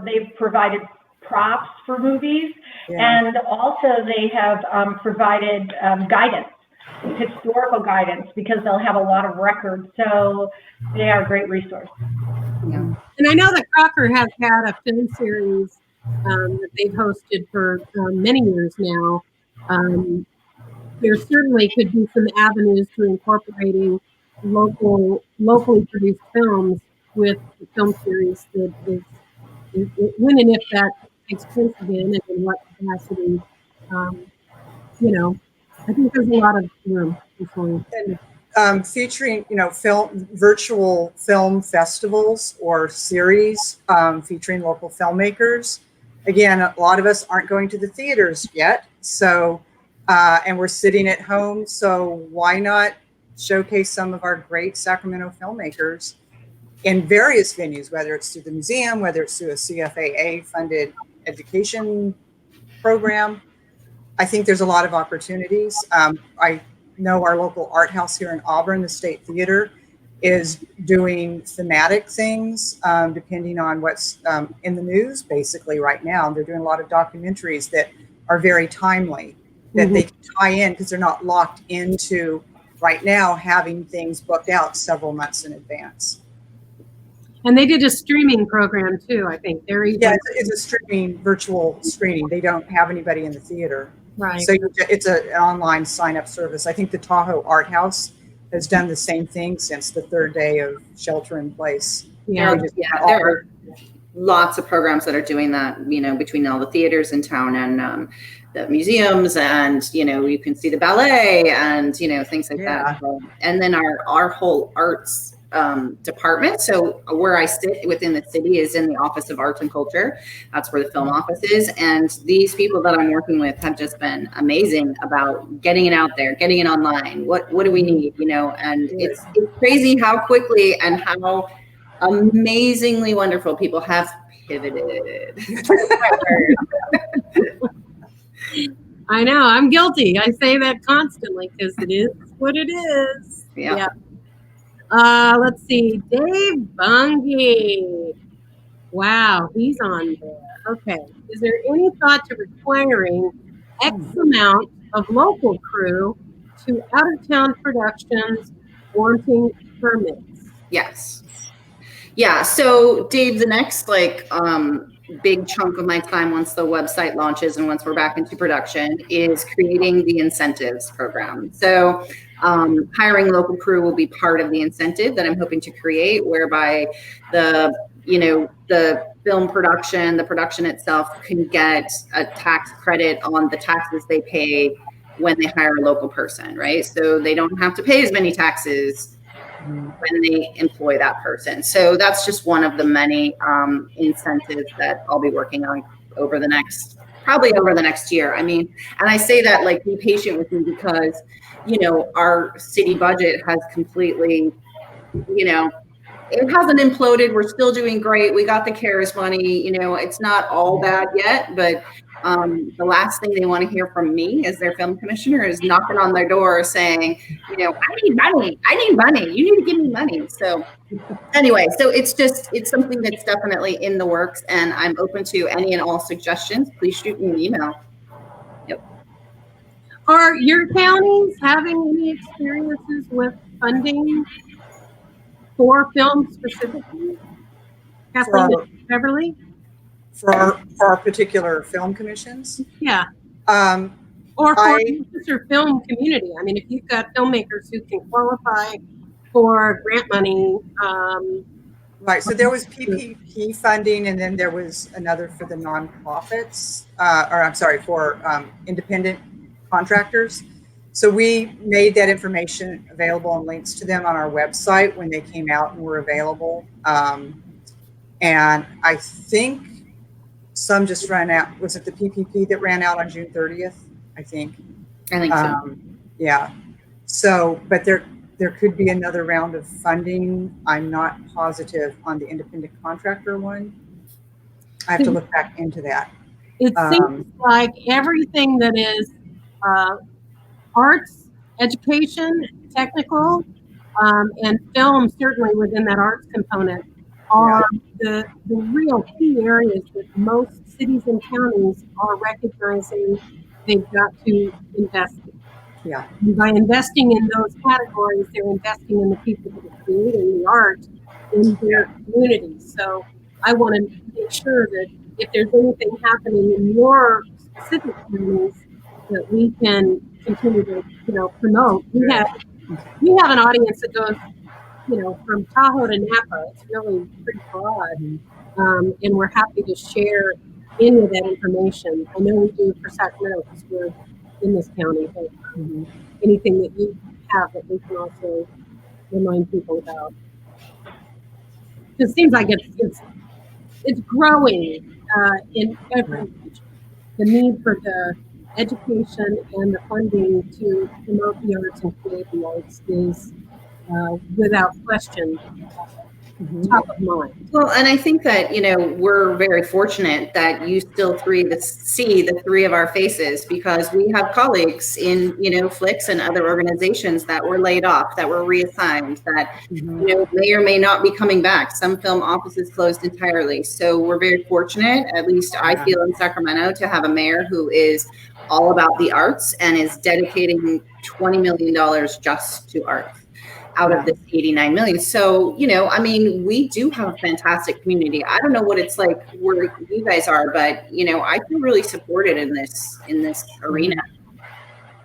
they've provided props for movies, and also they have provided guidance, historical guidance, because they'll have a lot of records. So they are a great resource. Yeah. And I know that Crocker has had a film series that they've hosted for many years now. There certainly could be some avenues to incorporating locally produced films with the film series that is when and if that takes place again and in what capacity. Um, you know, I think there's a lot of room for Featuring, virtual film festivals or series featuring local filmmakers. Again, a lot of us aren't going to the theaters yet, so and we're sitting at home. So why not showcase some of our great Sacramento filmmakers in various venues, whether it's through the museum, whether it's through a CFAA funded education program. I think there's a lot of opportunities. I know our local art house here in Auburn, the State Theater, is doing thematic things depending on what's in the news basically right now. They're doing a lot of documentaries that are very timely, that they can tie in because they're not locked into right now having things booked out several months in advance. And they did a streaming program too, I think. Yeah, it's a streaming, virtual screening. They don't have anybody in the theater. Right. So it's an online sign-up service. I think the Tahoe Art House has done the same thing since the third day of shelter in place. Yeah. There are lots of programs that are doing that, between all the theaters in town and the museums, and you can see the ballet and things like that. And then our whole arts department. So where I sit within the city is in the Office of Arts and Culture. That's where the film office is. And these people that I'm working with have just been amazing about getting it out there, getting it online. What do we need? And it's crazy how quickly and how amazingly wonderful people have pivoted. I know, I'm guilty. I say that constantly because it is what it is. Yeah. Let's see, Dave Bungie. Wow, he's on there. Okay. Is there any thought to requiring X amount of local crew to out-of-town productions wanting permits? Yes. Yeah. So Dave, the next big chunk of my time once the website launches and once we're back into production is creating the incentives program. So hiring local crew will be part of the incentive that I'm hoping to create, whereby the film production, the production itself can get a tax credit on the taxes they pay when they hire a local person, right? So they don't have to pay as many taxes when they employ that person. So that's just one of the many incentives that I'll be working on probably over the next year. I mean, and I say that be patient with me because, our city budget has completely, it hasn't imploded. We're still doing great. We got the CARES money. It's not all bad yet, but the last thing they want to hear from me as their film commissioner is knocking on their door saying, I need money. I need money. You need to give me money. So anyway, so it's something that's definitely in the works, and I'm open to any and all suggestions. Please shoot me an email. Yep. Are your counties having any experiences with funding for film specifically? Kathleen and Beverly? For our particular film commissions? Yeah. Or for your film community. I mean, if you've got filmmakers who can qualify for grant money. Right. So there was PPP funding, and then there was another for the nonprofits, for independent contractors. So we made that information available and links to them on our website when they came out and were available. And I think some just ran out. Was it the PPP that ran out on June 30th? I think so. Yeah. So, but there could be another round of funding. I'm not positive on the independent contractor one. I have to look back into that. It seems like everything that is arts, education, technical, and film, certainly within that arts component, are the real key areas that most cities and counties are recognizing they've got to invest in. Yeah. And by investing in those categories, they're investing in the people that are creating the art in their communities. So I want to make sure that if there's anything happening in your specific communities, that we can continue to, promote. We have an audience that goes, from Tahoe to Napa. It's really pretty broad, and we're happy to share any of that information. I know we do for Sacramento because we're in this county, but anything that you have that we can also remind people about. It seems like it's growing in every region. The need for the education and the funding to promote the arts and create the arts is without question top of mind. Well, and I think that, we're very fortunate that you still see the three of our faces, because we have colleagues in, Flicks and other organizations that were laid off, that were reassigned, that, may or may not be coming back. Some film offices closed entirely. So we're very fortunate, at least I feel in Sacramento, to have a mayor who is all about the arts and is dedicating $20 million just to arts out of this 89 million. So, we do have a fantastic community. I don't know what it's like where you guys are, but, I feel really supported in this arena.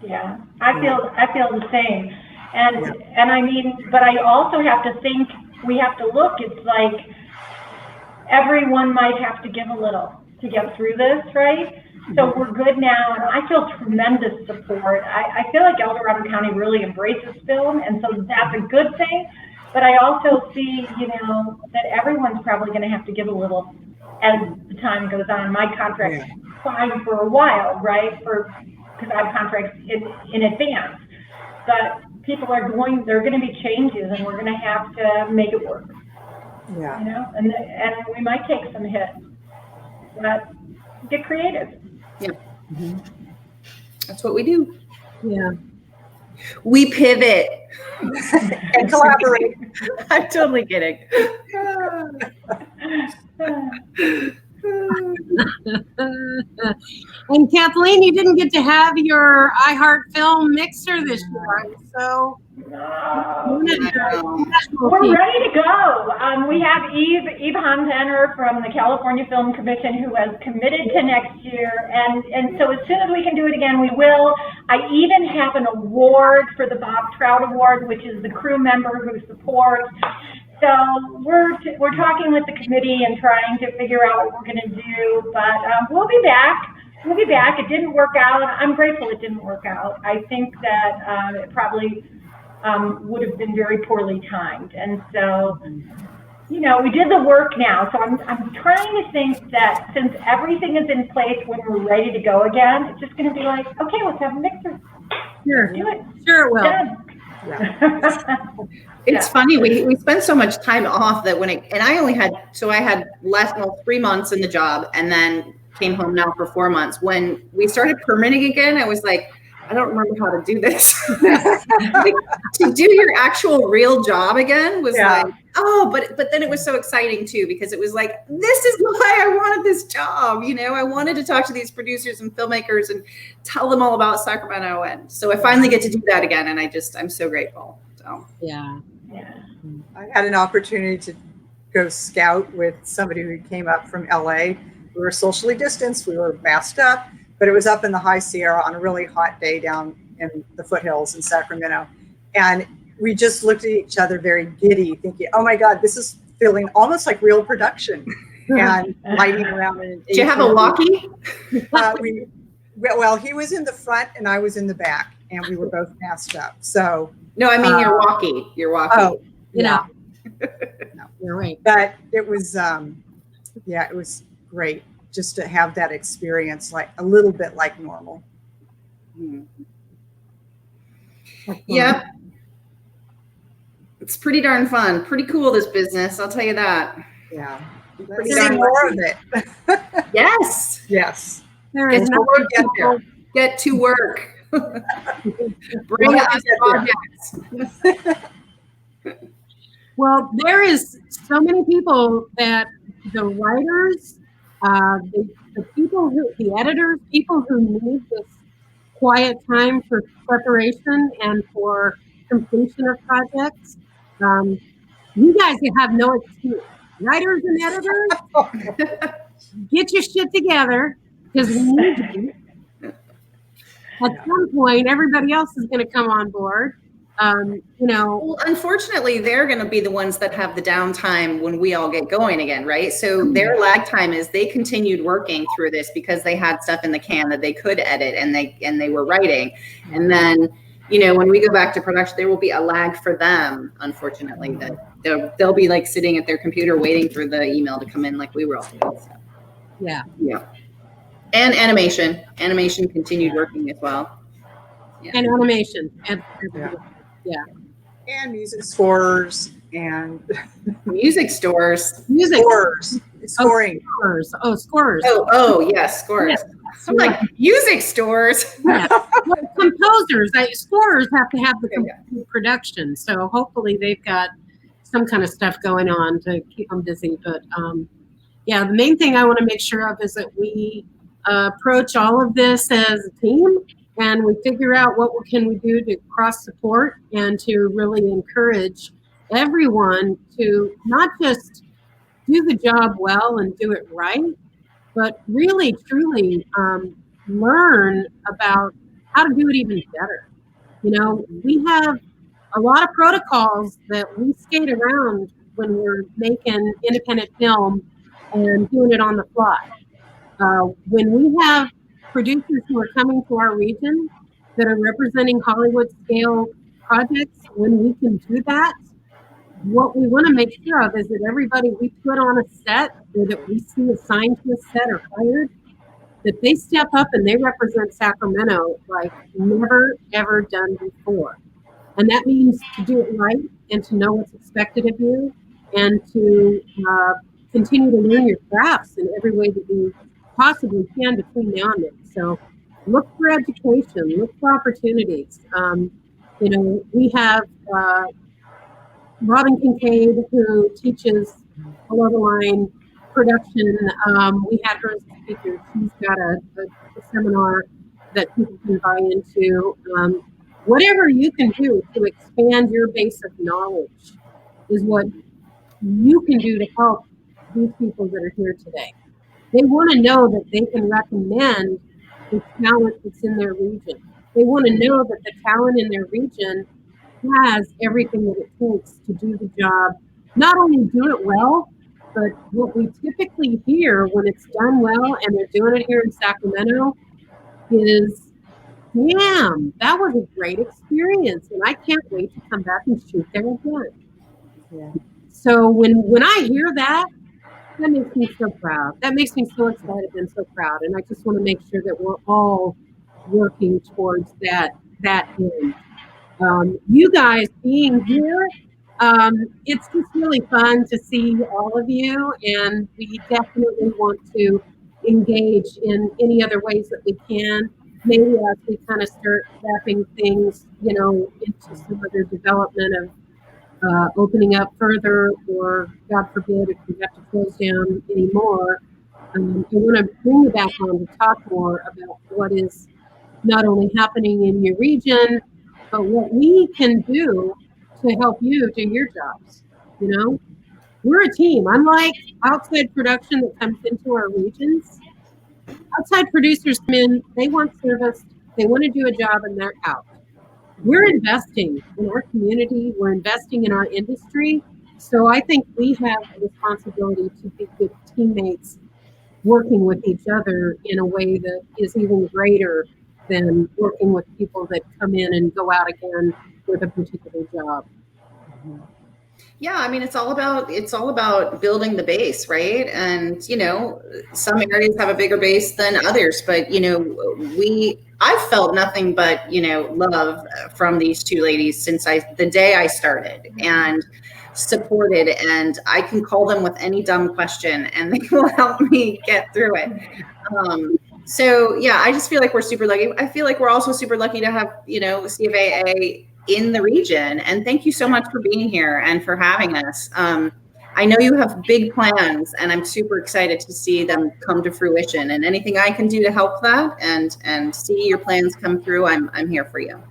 Yeah, I feel the same. And I mean, but I also have to think, we have to look, it's like everyone might have to give a little to get through this, right? So we're good now, and I feel tremendous support. I feel like El Dorado County really embraces film, and so that's a good thing. But I also see, that everyone's probably going to have to give a little as the time goes on. My contract's fine for a while, right? Because I have contracts in advance. But people are there are going to be changes, and we're going to have to make it work. Yeah. And we might take some hits, but get creative. Yeah. That's what we do. Yeah. We pivot and collaborate. I'm totally kidding. And Kathleen, you didn't get to have your iHeart Film mixer this year, so we're ready to go. We have Eve Hantenner from the California Film Commission, who has committed to next year, and so as soon as we can do it again, we will. I even have an award for the Bob Trout Award, which is the crew member who supports. So we're talking with the committee and trying to figure out what we're going to do, but we'll be back. We'll be back. It didn't work out. I'm grateful it didn't work out. I think that it probably would have been very poorly timed, and so we did the work now. So I'm trying to think that since everything is in place when we're ready to go again, it's just going to be like, okay, let's have a mixer. Sure. Do it. Sure it will. Yeah. It's funny, we spent so much time off that I had less than 3 months in the job and then came home now for 4 months. When we started permitting again, I was like, I don't remember how to do this. Like, to do your actual real job again was like, but then it was so exciting too, because it was like, this is why I wanted this job. I wanted to talk to these producers and filmmakers and tell them all about Sacramento. And so I finally get to do that again. And I'm so grateful. So, yeah. I had an opportunity to go scout with somebody who came up from LA. We were socially distanced. We were masked up, but it was up in the High Sierra on a really hot day down in the foothills in Sacramento. And we just looked at each other very giddy, thinking, oh my God, this is feeling almost like real production. And lighting around. Did you have a walkie? Well, he was in the front and I was in the back, and we were both masked up. So no, I mean your walkie. Your walkie. Oh, Yeah. no, You're right. but it was, it was great just to have that experience, like a little bit like normal. Yep. It's pretty darn fun. Pretty cool, this business. I'll tell you that. Yeah. Pretty Let's see darn more of it. Yes. Yes. There is Until we get there. Get to work. Bring We'll us projects. Well, there is so many people that the writers, the people the editors, people who need this quiet time for preparation and for completion of projects. You guys have no excuse. Writers and editors, get your shit together, because we need you. At some point, everybody else is going to come on board. Well, unfortunately, they're going to be the ones that have the downtime when we all get going again, right? So their lag time is they continued working through this because they had stuff in the can that they could edit and they were writing. And then, when we go back to production, there will be a lag for them, unfortunately, that they'll be like sitting at their computer waiting for the email to come in like we were all doing. So. Yeah. And animation continued working as well. Yeah. And animation. Yeah. And music scores and music stores. Music scores. Scoring. Oh, scores. Oh, yes, scores. Yeah. I'm like, music stores. Yeah. Well, composers, scorers have to have the production. So hopefully they've got some kind of stuff going on to keep them busy. But the main thing I want to make sure of is that we approach all of this as a team, and we figure out what can we do to cross support and to really encourage everyone to not just do the job well and do it right, but really truly learn about how to do it even better. We have a lot of protocols that we skate around when we're making independent film and doing it on the fly. When we have producers who are coming to our region that are representing Hollywood scale projects, when we can do that, what we want to make sure of is that everybody we put on a set or that we see assigned to a set or hired, that they step up and they represent Sacramento like never ever done before. And that means to do it right and to know what's expected of you and to continue to learn your crafts in every way that you possibly can between now and then. So look for education, look for opportunities. We have Robin Kincaid, who teaches below the line production. We had her as a speaker. She's got a seminar that people can buy into. Whatever you can do to expand your base of knowledge is what you can do to help these people that are here today. They want to know that they can recommend the talent that's in their region. They want to know that the talent in their region has everything that it takes to do the job, not only do it well, but what we typically hear when it's done well and they're doing it here in Sacramento is, damn, that was a great experience and I can't wait to come back and shoot there again. Yeah. So when I hear that makes me so proud. That makes me so excited and so proud. And I just want to make sure that we're all working towards that end. You guys being here, it's just really fun to see all of you, and we definitely want to engage in any other ways that we can. Maybe as we kind of start wrapping things, into some other development of opening up further, or God forbid, if we have to close down anymore. I want to bring you back on to talk more about what is not only happening in your region, but what we can do to help you do your jobs. We're a team. Unlike outside production that comes into our regions, outside producers come in, they want service, they want to do a job, and they're out. We're investing in our community, we're investing in our industry. So I think we have a responsibility to be good teammates working with each other in a way that is even greater than working with people that come in and go out again with a particular job. Yeah, I mean, it's all about building the base, right? And some areas have a bigger base than others, but I've felt nothing but love from these two ladies since the day I started, and supported, and I can call them with any dumb question and they will help me get through it. So yeah, I just feel like we're super lucky. I feel like we're also super lucky to have CFAA in the region, and thank you so much for being here and for having us. I know you have big plans, and I'm super excited to see them come to fruition, and anything I can do to help that and see your plans come through, I'm here for you.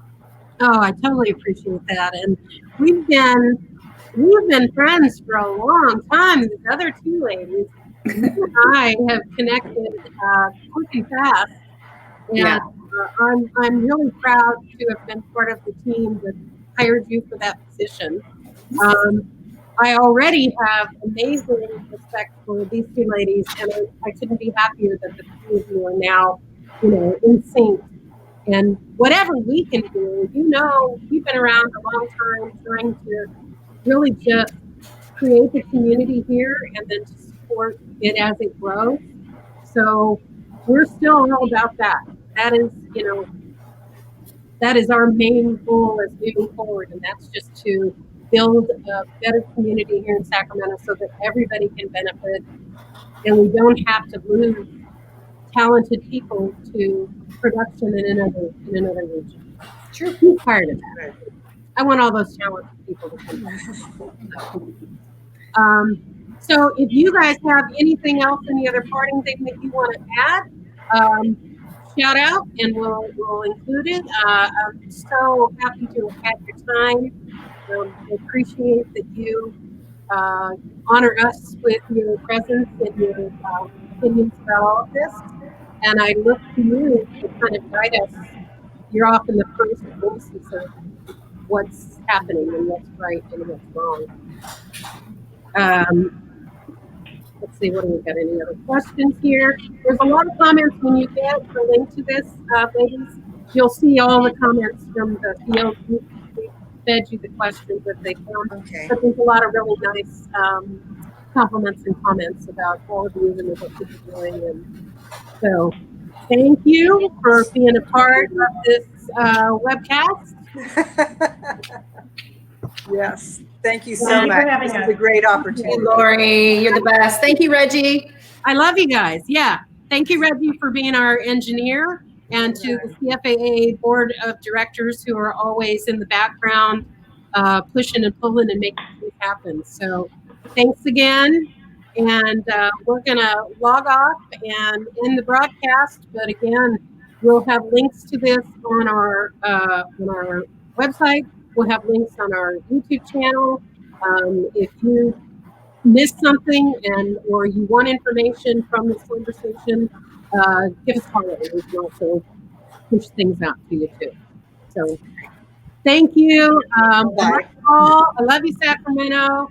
Oh, I totally appreciate that. And we've been friends for a long time. These other two ladies, you and I have connected quick and fast. And Yeah. I'm really proud to have been part of the team that hired you for that position. I already have amazing respect for these two ladies, and I couldn't be happier that the two of you are now, in sync. And whatever we can do, we've been around a long time trying to really just create the community here and then to support it as it grows. So we're still all about that. That is our main goal as moving forward, and that's just to build a better community here in Sacramento so that everybody can benefit and we don't have to lose talented people to production in another region. Sure. I'm tired of that. I want all those talented people to come back. So if you guys have anything else, any other parting thing that you want to add, shout out and we'll include it. I'm so happy to have had your time. I appreciate that you honor us with your presence and your opinions about all of this. And I look to you to kind of guide us. You're often the first voices of what's happening and what's right and what's wrong. Let's see, what do we got? Any other questions here? There's a lot of comments when you get the link to this, ladies. You'll see all the comments from the field. We fed you the questions that they found. Okay. But there's a lot of really nice compliments and comments about all of you and what you're doing. And so thank you for being a part of this webcast. Yes. Thank you so Thank you for much. having This is us. a great Hey, opportunity. Lori, you're the best. Thank you, Reggie. I love you guys. Yeah. Thank you, Reggie, for being our engineer, and to the CFAA board of directors who are always in the background, pushing and pulling and making things happen. So thanks again. And we're going to log off and end the broadcast. But again, we'll have links to this on our website. We'll have links on our YouTube channel. If you missed something or you want information from this conversation, give us a call. We can also push things out to you too. So thank you. I love you all. I love you, Sacramento.